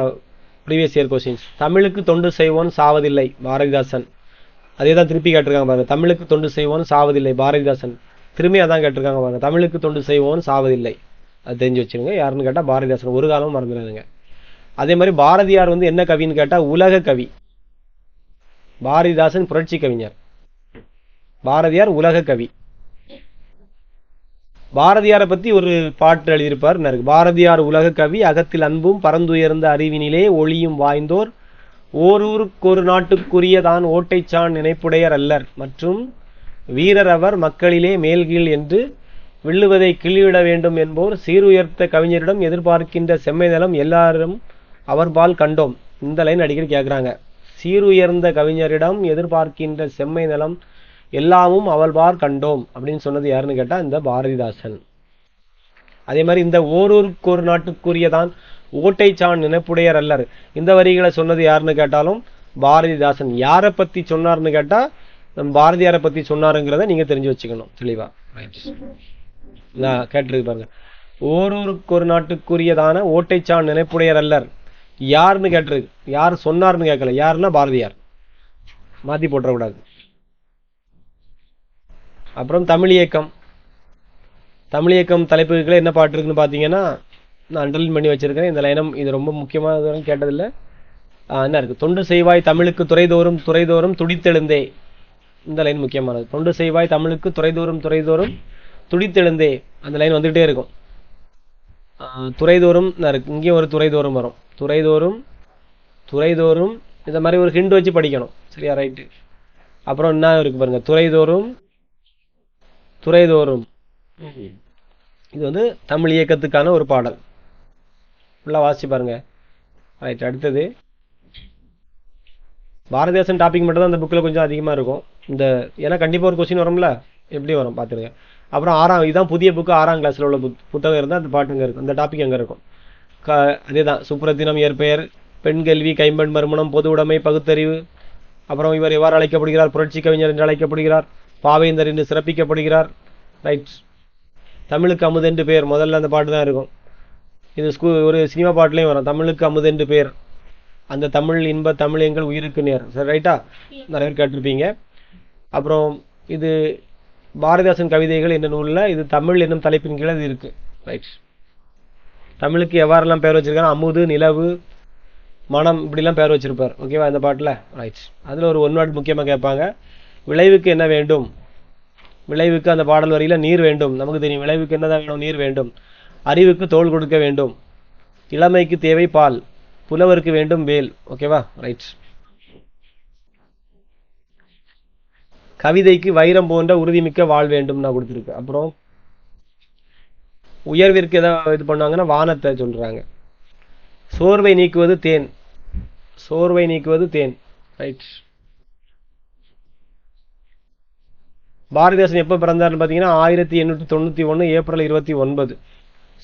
ப்ரீவியஸ் இயர் கொஸ்டின்ஸ். தமிழுக்கு தொண்டு செய்வோன் சாவதில்லை, பாரதிதாசன். அதே தான் திருப்பி கேட்டிருக்காங்க பாருங்க. தமிழுக்கு தொண்டு செய்வோன் சாவதில்லை, பாரதிதாசன். திரும்பி அதான் கேட்டிருக்காங்க பாருங்க. தமிழுக்கு தொண்டு செய்வோன் சாவதில்லை, அது தெரிஞ்சு வச்சுருங்க. யாருன்னு கேட்டால் பாரதிதாசன். ஒரு காலமும் மறந்துடாதுங்க. அதே மாதிரி பாரதியார் வந்து என்ன கவின்னு கேட்டால் உலக கவி. பாரதிதாசன் புரட்சி கவிஞர், பாரதியார் உலக கவி. பாரதியாரை பத்தி ஒரு பாட்டு எழுதியிருப்பார். பாரதியார் உலக கவி, அகத்தில் அன்பும் பரந்துயர்ந்த அறிவினிலே ஒளியும் வாய்ந்தோர், ஓரூருக்கு ஒரு நாட்டுக்குரிய தான் ஓட்டைச்சான் நினைப்புடையர் அல்லர், மற்றும் வீரர் அவர் மக்களிலே மேல்கீழ் என்று வில்லுவதை கிள்ளிவிட வேண்டும் என்போர் சீருயர்த்த கவிஞரிடம் எதிர்பார்க்கின்ற செம்மை நலம் எல்லாரும் அவர்பால் கண்டோம். இந்த லைன் அடிக்கடி கேட்குறாங்க. சீருயர்ந்த கவிஞரிடம் எதிர்பார்க்கின்ற செம்மை நலம் எல்லாமும் அவள்பார் கண்டோம் அப்படின்னு சொன்னது யாருன்னு கேட்டா இந்த பாரதிதாசன். அதே மாதிரி இந்த ஓரூருக்கு ஒரு நாட்டுக்குரியதான் ஓட்டைச்சான் நினைப்புடையர் அல்லர், இந்த வரிகளை சொன்னது யாருன்னு கேட்டாலும் பாரதிதாசன். யாரை பத்தி சொன்னார்னு கேட்டா பாரதியாரை பத்தி சொன்னாருங்கிறத நீங்க தெரிஞ்சு வச்சுக்கணும் தெளிவா. கேட்டிருக்கு பாருங்க. ஓரூருக்கு ஒரு நாட்டுக்குரியதான ஓட்டைச்சான் நினைப்புடையர் அல்லர் யாருன்னு கேட்டிருக்கு. யார் சொன்னார்னு கேட்கல, யாருன்னா பாரதியார். மாத்தி போட்டக்கூடாது. அப்புறம் தமிழ் இயக்கம். தமிழ் இயக்கம் தலைப்புகளை என்ன பாட்டு இருக்குன்னு பார்த்தீங்கன்னா நான் அண்டர்லைன் பண்ணி வச்சிருக்கேன். இந்த லைனம் இது ரொம்ப முக்கியமானது, கேட்டதில்லை. என்ன இருக்கு? தொண்டு செய்வாய் தமிழுக்கு துறைதோறும் துறைதோறும் துடித்தெழுந்தே, இந்த லைன் முக்கியமானது. தொண்டு செய்வாய் தமிழுக்கு துறைதோறும் துறைதோறும் துடித்தெழுந்தே, அந்த லைன் வந்துகிட்டே இருக்கும். துறைதோறும் இருக்கு, இங்கேயும் ஒரு துறைதோறும் வரும். துறைதோறும் துறைதோறும் இந்த மாதிரி ஒரு ஹிண்ட் வச்சு படிக்கணும். சரியா? ரைட்டு. அப்புறம் என்ன இருக்கு பாருங்க, துறைதோறும் துறைதோறும். இது வந்து தமிழ் இயக்கத்துக்கான ஒரு பாடல். ஃபுல்லாக வாசிச்சு பாருங்க. ரைட். அடுத்தது பாரதிதாசன் டாபிக் மட்டும் தான் இந்த புக்கில் கொஞ்சம் அதிகமாக இருக்கும். இந்த ஏன்னா கண்டிப்பாக ஒரு கொஸ்டின் வரும்ல, எப்படி வரும் பார்த்துருங்க. அப்புறம் இதுதான் புதிய புக்கு, 6ஆம் கிளாஸில் உள்ள புத்தகம் இருந்தால் அந்த பாட்டு அங்கே இருக்கும், அந்த டாபிக் அங்கே இருக்கும். அதே தான் சுப்ரத்தினம், இயற்பெயர், பெண் கல்வி, கைம்பெண் மறுமணம், பொது உடைமை, பகுத்தறிவு. அப்புறம் இவர் எவ்வாறு அழைக்கப்படுகிறார்? புரட்சி கவிஞர் என்று அழைக்கப்படுகிறார், பாவேந்தர் என்று சிறப்பிக்கப்படுகிறார். ரைட். தமிழுக்கு அமுதென்று பேர், முதல்ல அந்த பாட்டு தான் இருக்கும். இது ஒரு சினிமா பாட்டுலையும் வரும், தமிழுக்கு அமுதென்று பேர், அந்த தமிழ் இன்ப தமிழ் எங்கள் உயிருக்கு நேர். சரி, ரைட்டா? நிறைய பேர் கேட்டிருப்பீங்க. அப்புறம் இது பாரதிதாசன் கவிதைகள் என்ற நூலில் இது தமிழ் என்னும் தலைப்பின் கீழே இது இருக்கு. ரைட். தமிழுக்கு எவ்வாறெல்லாம் பேர் வச்சிருக்காங்க? அமுது, நிலவு, மனம், இப்படிலாம் பேர் வச்சிருப்பார். ஓகேவா? இந்த பாட்டில். ரைட். அதில் ஒரு ஒன் வேர்ட் முக்கியமாக கேட்பாங்க. விளைவுக்கு என்ன வேண்டும்? விளைவுக்கு அந்த பாடல் வரியில நீர் வேண்டும். நமக்கு தெரியும் விளைவுக்கு என்னதான் வேணும்? நீர் வேண்டும். அறிவுக்கு தோள் கொடுக்க வேண்டும். இளமைக்கு தேவை பால். புலவருக்கு வேண்டும் வேல். ஓகேவா? ரைட். கவிதைக்கு வைரம் போன்ற உறுதிமிக்க வாழ் வேண்டும் நான் கொடுத்துருக்கு. அப்புறம் உயர்விற்கு எதாவது இது பண்ணுவாங்கன்னா வானத்தை சொல்றாங்க. சோர்வை நீக்குவது தேன். சோர்வை நீக்குவது தேன். ரைட். பாரதிதாசன் எப்போ பிறந்தார்னு பார்த்தீங்கன்னா 1891 ஏப்ரல் 29.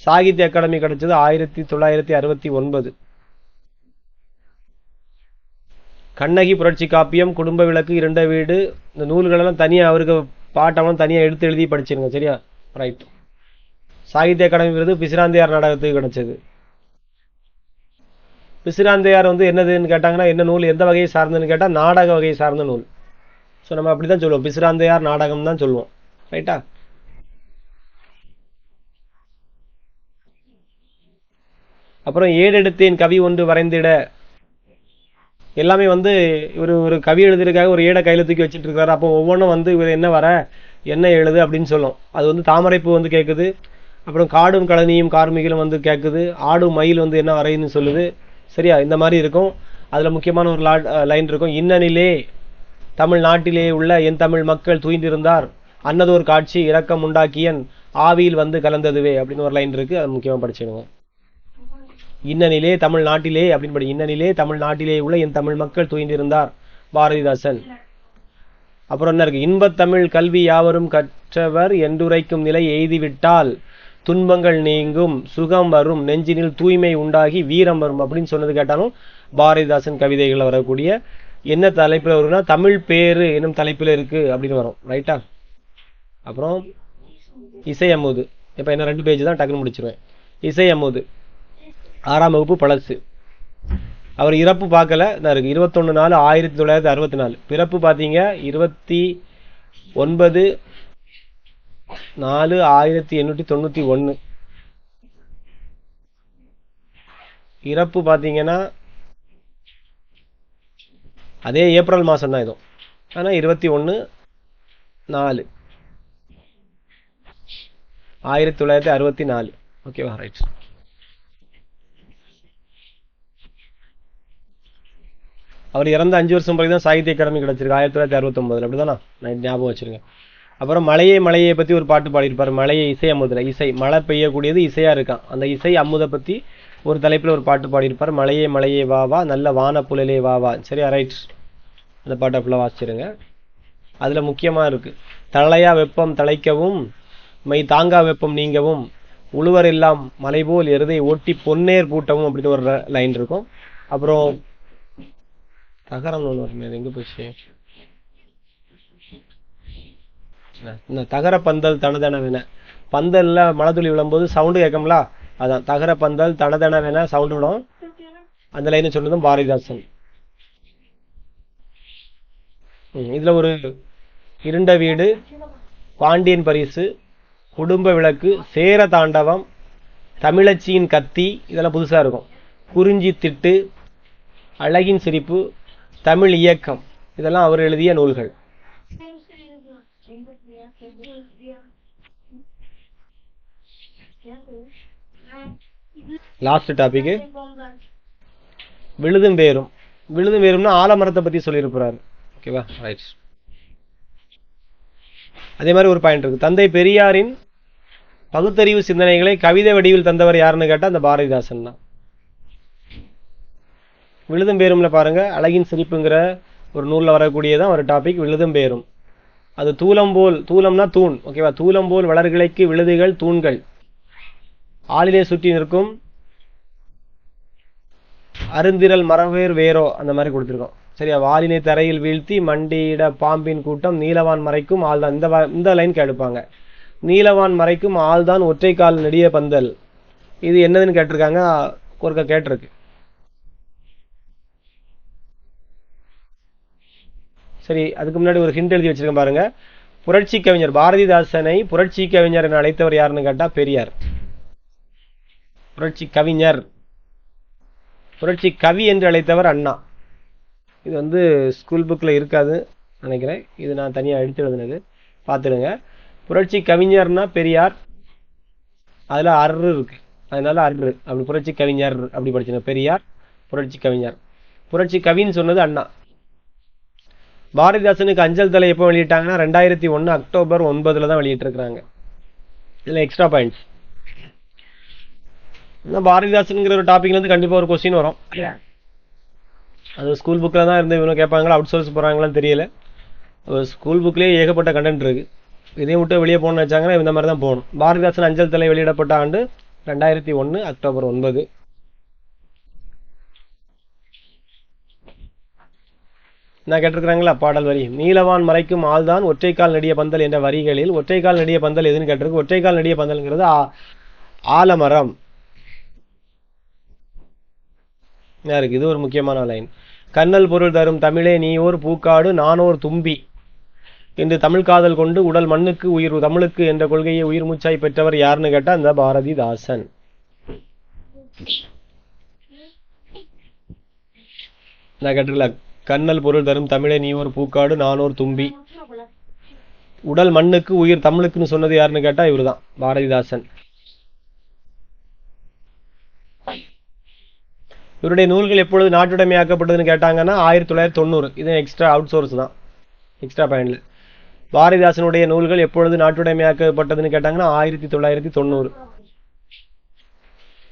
சாகித்ய அகாடமி கிடைச்சது 1969. கண்ணகி புரட்சி காப்பியம், குடும்ப விளக்கு, இரண்ட வீடு, இந்த நூல்களெல்லாம் தனியாக அவருக்கு பாட்டெல்லாம் தனியாக எடுத்து எழுதி படிச்சிருங்க. சரியா? ரைட். சாகித்ய அகாடமி விருது பிசிராந்தையார் நாடகத்துக்கு கிடைச்சது. பிசிராந்தையார் என்னதுன்னு கேட்டாங்கன்னா என்ன நூல், எந்த வகையை சார்ந்ததுன்னு கேட்டால் நாடக வகையை சார்ந்த நூல். ஸோ நம்ம அப்படி தான் சொல்லுவோம், பிசிராந்தையார் நாடகம் தான் சொல்லுவோம். ரைட்டா? அப்புறம் ஏடெடுத்தேன் கவி ஒன்று வரைந்திட, எல்லாமே ஒரு கவி எழுதுறதுக்காக ஒரு ஏடை கையில் தூக்கி வச்சுட்டு இருக்காரு. அப்போ ஒவ்வொன்றும் இவர் என்ன வர என்ன எழுது அப்படின்னு சொல்லும். அது தாமரைப்பூ கேட்குது. அப்புறம் காடும் கழனியும் கார்மிகளும் கேட்குது. ஆடும் மயில் என்ன வரைன்னு சொல்லுது. சரியா? இந்த மாதிரி இருக்கும். அதில் முக்கியமான ஒரு லைன் இருக்கும். இன்னனிலே தமிழ்நாட்டிலே உள்ள என் தமிழ் மக்கள் தூய்ந்திருந்தார், அன்னதோர் காட்சி இரக்கம் உண்டாக்கியன் ஆவியில் கலந்ததுவே அப்படின்னு ஒரு லைன் இருக்கு. அது முக்கியமாக படிச்சிடுங்க. இன்னனிலே தமிழ்நாட்டிலே அப்படின்னு படி. இன்னனிலே தமிழ்நாட்டிலே உள்ள என் தமிழ் மக்கள் தூய்ந்திருந்தார், பாரதிதாசன். அப்புறம் என்ன இருக்கு? இன்பத்தமிழ் கல்வி யாவரும் கற்றவர் என்றுரைக்கும் நிலை எய்திவிட்டால் துன்பங்கள் நீங்கும், சுகம் வரும், நெஞ்சினில் தூய்மை உண்டாகி வீரம் வரும் அப்படின்னு சொன்னது கேட்டாலும் பாரதிதாசன் கவிதைகள் வரக்கூடிய என்ன தலைப்பில் வரும்னா தமிழ் பேரு என்னும் தலைப்பில் இருக்கு அப்படின்னு வரும். ரைட்டா? அப்புறம் இசை அமுது. இப்போ என்ன 2 பேஜ் தான், டக்குன்னு முடிச்சிருவேன். இசை அமுது 6ஆம் வகுப்பு பழசு. அவர் இறப்பு பார்க்கல, நான் இருக்கு 21/4/1964. பிறப்பு பார்த்தீங்க 29/4/1891. இறப்பு பார்த்தீங்கன்னா அதே ஏப்ரல் மாதம் தான் இதுவும், ஆனால் 21/4/1964. ஓகேவா? ரைட். அவர் இறந்த 5 வருஷம் பிறகு தான் சாகித்ய அகாடமி கிடைச்சிருக்கு, 1969. அப்படிதானா? நான் ஞாபகம் வச்சிருங்க. அப்புறம் மலையே மலையை பற்றி ஒரு பாட்டு பாடியிருப்பார். மலையை இசை அமுதில், இசை மழை பெய்யக்கூடியது இசையாக இருக்கான். அந்த இசை அமுதை பற்றி ஒரு தலைப்பில் ஒரு பாட்டு பாடியிருப்பார். மலையே மலையே வா வா, நல்ல வான புலலே வா வா. சரியா? ரைட். அந்த பாட்டை ஃபுல்லாக வாசிச்சிருங்க. அதில் முக்கியமாக இருக்குது, தலையா வெப்பம் தலைக்கவும் மை தாங்கா வெப்பம் நீங்கவும் உழுவர் எல்லாம் மலை போல் எருதை ஓட்டி பொன்னேர் பூட்டவும் அப்படின்னு ஒரு லைன் இருக்கும். அப்புறம் தகரம் ஒன்று எங்கே போச்சு? இந்த தகர பந்தல் தனதனவென, பந்தல்ல மழை விழும்போது சவுண்டு கேட்கும்ல, அதான் தகர பந்தல் தனதனவென சவுண்டு விடும். அந்த லைனை சொன்னதும் பாரதிதாசன். இதுல ஒரு இருண்ட வீடு, பாண்டியன் பரிசு, குடும்ப விளக்கு, சேர தாண்டவம், தமிழச்சியின் கத்தி, இதெல்லாம் புதுசா இருக்கும். குறிஞ்சி திட்டு, அழகின் சிரிப்பு, தமிழ் இயக்கம், இதெல்லாம் அவர் எழுதிய நூல்கள். Last topic விழுதும் வேரும். விழுதும் வேரும்னா ஆலமரத்தை பத்தி சொல்லியிருப்பாரு. ஓகேவா? ரைட். அதே மாதிரி ஒரு பாயிண்ட் இருக்கு, தந்தை பெரியாரின் பகுத்தறிவு சிந்தனைகளை கவிதை வடிவில் தந்தவர் யாருன்னு கேட்டா அந்த பாரதிதாசன் தான். விழுதும் பேரும்ல பாருங்க, அழகின் சிரிப்புங்கிற ஒரு நூல்ல வரக்கூடியதான் ஒரு டாபிக் விழுதும் பேரும். அது தூலம் போல், தூலம்னா தூண். ஓகேவா? தூலம் போல் வளர்கிளைக்கு விழுதுகள் தூண்கள், ஆளிலே சுற்றி நிற்கும் அருந்திரல் மரவேர் வேரோ, அந்த மாதிரி கொடுத்துருக்கோம். சரியா? வாலினை தரையில் வீழ்த்தி மண்டியிட பாம்பின் கூட்டம் நீலவான் மறைக்கும் ஆள்தான். இந்த லைன் கேட்பாங்க. நீலவான் மறைக்கும் ஆள்தான் ஒற்றை கால் நெடிய பந்தல். இது என்னதுன்னு கேட்டிருக்காங்க, ஒருக்க கேட்டிருக்கு. சரி, அதுக்கு முன்னாடி ஒரு ஹிண்ட் எழுதி வச்சிருக்கேன் பாருங்க. புரட்சி கவிஞர் பாரதிதாசனை புரட்சி கவிஞர் என அழைத்தவர் யாருன்னு கேட்டா பெரியார். புரட்சி கவிஞர், புரட்சி கவி என்று அழைத்தவர் அண்ணா. இது ஸ்கூல் புக்கில் இருக்காது நினைக்கிறேன், இது நான் தனியாக எடுத்து எழுதுனது, பார்த்துடுங்க. புரட்சி கவிஞர்னா பெரியார், அதில் அர்ரு இருக்கு, அதனால அர்ரு அப்படி புரட்சி கவிஞர் அப்படி படிச்சுங்க. பெரியார், புரட்சி கவிஞர். புரட்சி கவின்னு சொன்னது அண்ணா. பாரதிதாசனுக்கு அஞ்சல் தலை எப்போ வெளியிட்டாங்கன்னா 2001 அக்டோபர் 9 தான் வெளியிட்டிருக்கிறாங்க. இதில் எக்ஸ்ட்ரா பாயிண்ட்ஸ். இந்த பாரதிதாசன்ங்கிற ஒரு டாபிக்லேருந்து கண்டிப்பாக ஒரு கொஸ்டின் வரும். அது ஸ்கூல் புக்கில் தான் இருந்து இவங்க கேட்பாங்களா, அவுட் சோர்ஸ் போகிறாங்களான்னு தெரியல. ஸ்கூல் புக்லேயே ஏகப்பட்ட கண்டென்ட் இருக்குது. இதையும் விட்டு வெளியே போகணும்னு வச்சாங்கன்னா இந்த மாதிரி தான் போகணும். பாரதிதாசன் அஞ்சல் தலை வெளியிடப்பட்ட ஆண்டு 2001 அக்டோபர் 9. நான் கேட்டிருக்கிறாங்களா பாடல் வரி, நீலவான் மறைக்கும் ஆள்தான் ஒற்றைக்கால் நெடிய பந்தல் என்ற வரிகளில் ஒற்றைக்கால் நெடிய பந்தல் எதுன்னு கேட்டிருக்கு. ஒற்றைக்கால் நெடிய பந்தல்ங்கிறது ஆலமரம். யாருக்கு இது ஒரு முக்கியமான லைன். கண்ணல் பொருள் தரும் தமிழே நீயோர் பூக்காடு நானோர் தும்பி என்று தமிழ் காதல் கொண்டு உடல் மண்ணுக்கு உயிர் தமிழுக்கு என்ற கொள்கையை உயிர் மூச்சாய் பெற்றவர் யாருன்னு கேட்டா இந்த பாரதிதாசன். நான் கேட்டிருக்கல, கண்ணல் பொருள் தரும் தமிழே நீயோர் பூக்காடு நானோர் தும்பி உடல் மண்ணுக்கு உயிர் தமிழுக்குன்னு சொன்னது யாருன்னு கேட்டா இவருதான் பாரதிதாசன். இவருடைய நூல்கள் எப்பொழுது நாட்டுடைமையாக்கப்பட்டதுன்னு கேட்டாங்கன்னா 1990. இது எக்ஸ்ட்ரா அவுட் சோர்ஸ் தான், எக்ஸ்ட்ரா பாயிண்ட்ல. பாரதிதாசனுடைய நூல்கள் எப்பொழுது நாட்டுடைமையாக்கப்பட்டதுன்னு கேட்டாங்கன்னா 1990.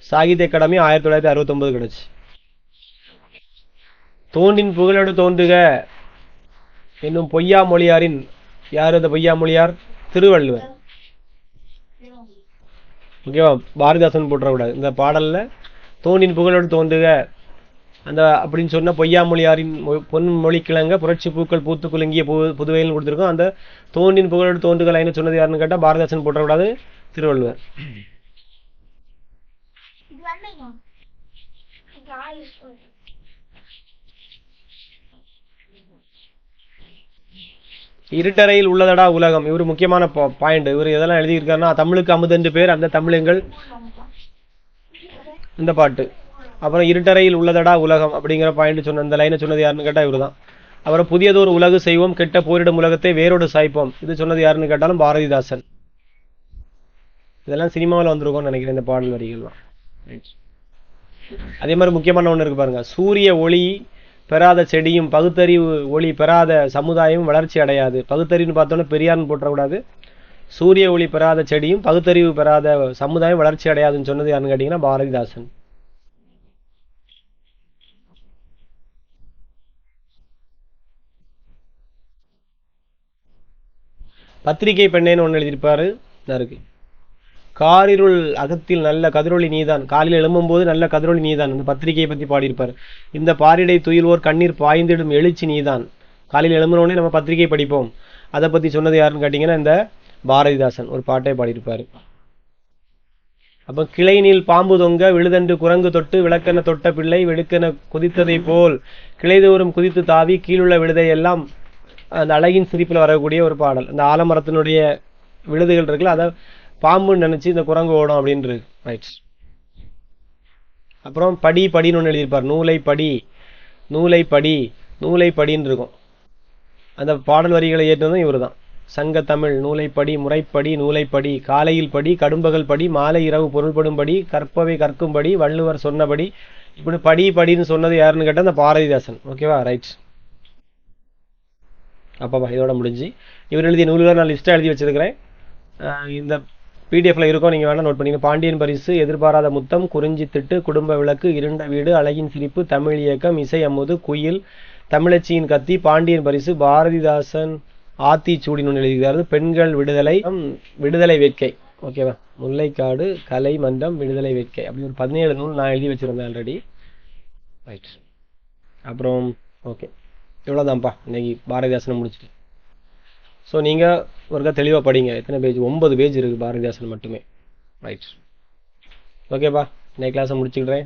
சாகித்ய அகாடமி 1969 கிடைச்சு. தோன்றின் புகழோடு தோன்றுக என்னும் பொய்யா மொழியாரின், யார் அந்த பொய்யா மொழியார்? திருவள்ளுவர். ஓகேவா, பாரதிதாசன் போட்டுறக்கூடாது இந்த பாடல்ல. தோன்றின் புகழோடு தோன்றுக அந்த அப்படின்னு சொன்ன பொய்யாமொழியாரின் பொன்மொழி கிழங்க புரட்சி பூக்கள் பூத்து குலுங்கிய புதுவையில் கொடுத்துருக்கோம். அந்த தோன்றின் புகழோடு தோன்றுகள் லைன்னு சொன்னது யாருன்னு கேட்டா பாரதிதாசன் போட்டக்கூடாது, திருவள்ளுவர். இருட்டறையில் உள்ளதடா உலகம், இவர் முக்கியமான பாயிண்ட். இவர் எதெல்லாம் எழுதியிருக்காருன்னா தமிழுக்கு அமுதென்று பேர் அந்த தமிழுங்கள் இந்த பாட்டு. அப்புறம் இருட்டறையில் உள்ளதடா உலகம் அப்படிங்கிற பாயிண்ட் சொன்ன இந்த லைனை சொன்னது யாருன்னு கேட்டா இவர் தான். அப்புறம் புதியதொரு உலகு செய்வோம் கெட்ட போரிடும் உலகத்தை வேரோடு சாய்ப்போம், இது சொன்னது யாருன்னு கேட்டாலும் பாரதிதாசன். இதெல்லாம் சினிமாவில் வந்திருக்கும்னு நினைக்கிறேன் இந்த பாடல் வரிகள்லாம். அதே மாதிரி முக்கியமான ஒன்று இருக்கு பாருங்க, சூரிய ஒளி பெறாத செடியும் பகுத்தறிவு ஒளி பெறாத சமுதாயமும் வளர்ச்சி அடையாது. பகுத்தறிவுன்னு பார்த்தோன்னா பெரியார்னு போட்டக்கூடாது. சூரிய ஒளி பெறாத செடியும் பகுத்தறிவு பெறாத சமுதாயம் வளர்ச்சி அடையாதுன்னு சொன்னது யாருன்னு கேட்டீங்கன்னா பாரதிதாசன். பத்திரிகை பெண்ணேன்னு ஒன்று எழுதியிருப்பாரு இருக்கு. காரிருள் அகத்தில் நல்ல கதிரொளி நீதான், காலையில் எழும்பும் போது நல்ல கதிரொளி நீதான், இந்த பத்திரிகையை பத்தி பாடியிருப்பார். இந்த பாரிடை துயில்வோர் கண்ணீர் பாய்ந்திடும் எழுச்சி நீதான், காலையில் எழும்புனோடனே நம்ம பத்திரிகை படிப்போம், அதை பத்தி சொன்னது யாருன்னு கேட்டீங்கன்னா இந்த பாரதிதாசன் ஒரு பாட்டை பாடியிருப்பாரு. அப்ப கிளைனில் பாம்பு தொங்க விழுதன்று குரங்கு தொட்டு விளக்கென தொட்ட பிள்ளை வெடுக்கென குதித்ததை போல் கிளைதோறும் குதித்து தாவி கீழுள்ள விழுதை எல்லாம் அந்த அழகின் சிரிப்பில் வரக்கூடிய ஒரு பாடல். இந்த ஆலமரத்தினுடைய விழுதுகள் இருக்குல்ல, அதை பாம்புன்னு நினைச்சு இந்த குரங்கு ஓடும் அப்படின்னு ரைட். அப்புறம் படி படின்னு ஒன்று எழுதியிருப்பார், நூலை படி நூலை படி நூலை படின்னு இருக்கும். அந்த பாடல் வரிகளை ஏற்றதும் இவர் தான். சங்க தமிழ் நூலை படி முறைப்படி நூலை படி காலையில் படி கடும்பகல் படி மாலை இரவு பொருள்படும்படி கற்பவை கற்கும்படி வள்ளுவர் சொன்னபடி இப்படி படி படின்னு சொன்னது யாருன்னு கேட்டால் அந்த பாரதிதாசன். ஓகேவா, ரைட். அப்பப்பா இதோட முடிஞ்சு. இவர் எழுதிய நூல்களை நான் லிஸ்ட்டாக எழுதி வச்சிருக்கிறேன், இந்த பிடிஎஃப்ல இருக்கும், நீங்கள் வேணால் நோட் பண்ணிங்க. பாண்டியன் பரிசு, எதிர்பாராத முத்தம், குறிஞ்சி திட்டு, குடும்ப விளக்கு, இருண்ட வீடு, அழகின் சிரிப்பு, தமிழ் இயக்கம், இசை அமுது, குயில், தமிழச்சியின் கத்தி, பாண்டியன் பரிசு, பாரதிதாசன் ஆத்திச்சூடின்னு ஒன்று எழுதியிருக்காரு, பெண்கள் விடுதலை, விடுதலை வேட்கை. ஓகேவா, முல்லைக்காடு, கலை மன்றம், விடுதலை வேட்கை, அப்படி ஒரு 17 நூல் நான் எழுதி வச்சிருந்தேன் ஆல்ரெடி. ரைட். அப்புறம் ஓகே, இவ்வளோதான்ப்பா இன்னைக்கு பாரதிதாசனை முடிச்சுட்டு. ஸோ நீங்கள் ஒருக்கா தெளிவாக படிங்க. எத்தனை பேஜ்? 9 பேஜ் இருக்குது பாரதிதாசன் மட்டுமே. ரைட். ஓகேப்பா, இன்னைக்கு கிளாஸை முடிச்சுக்கிறேன்.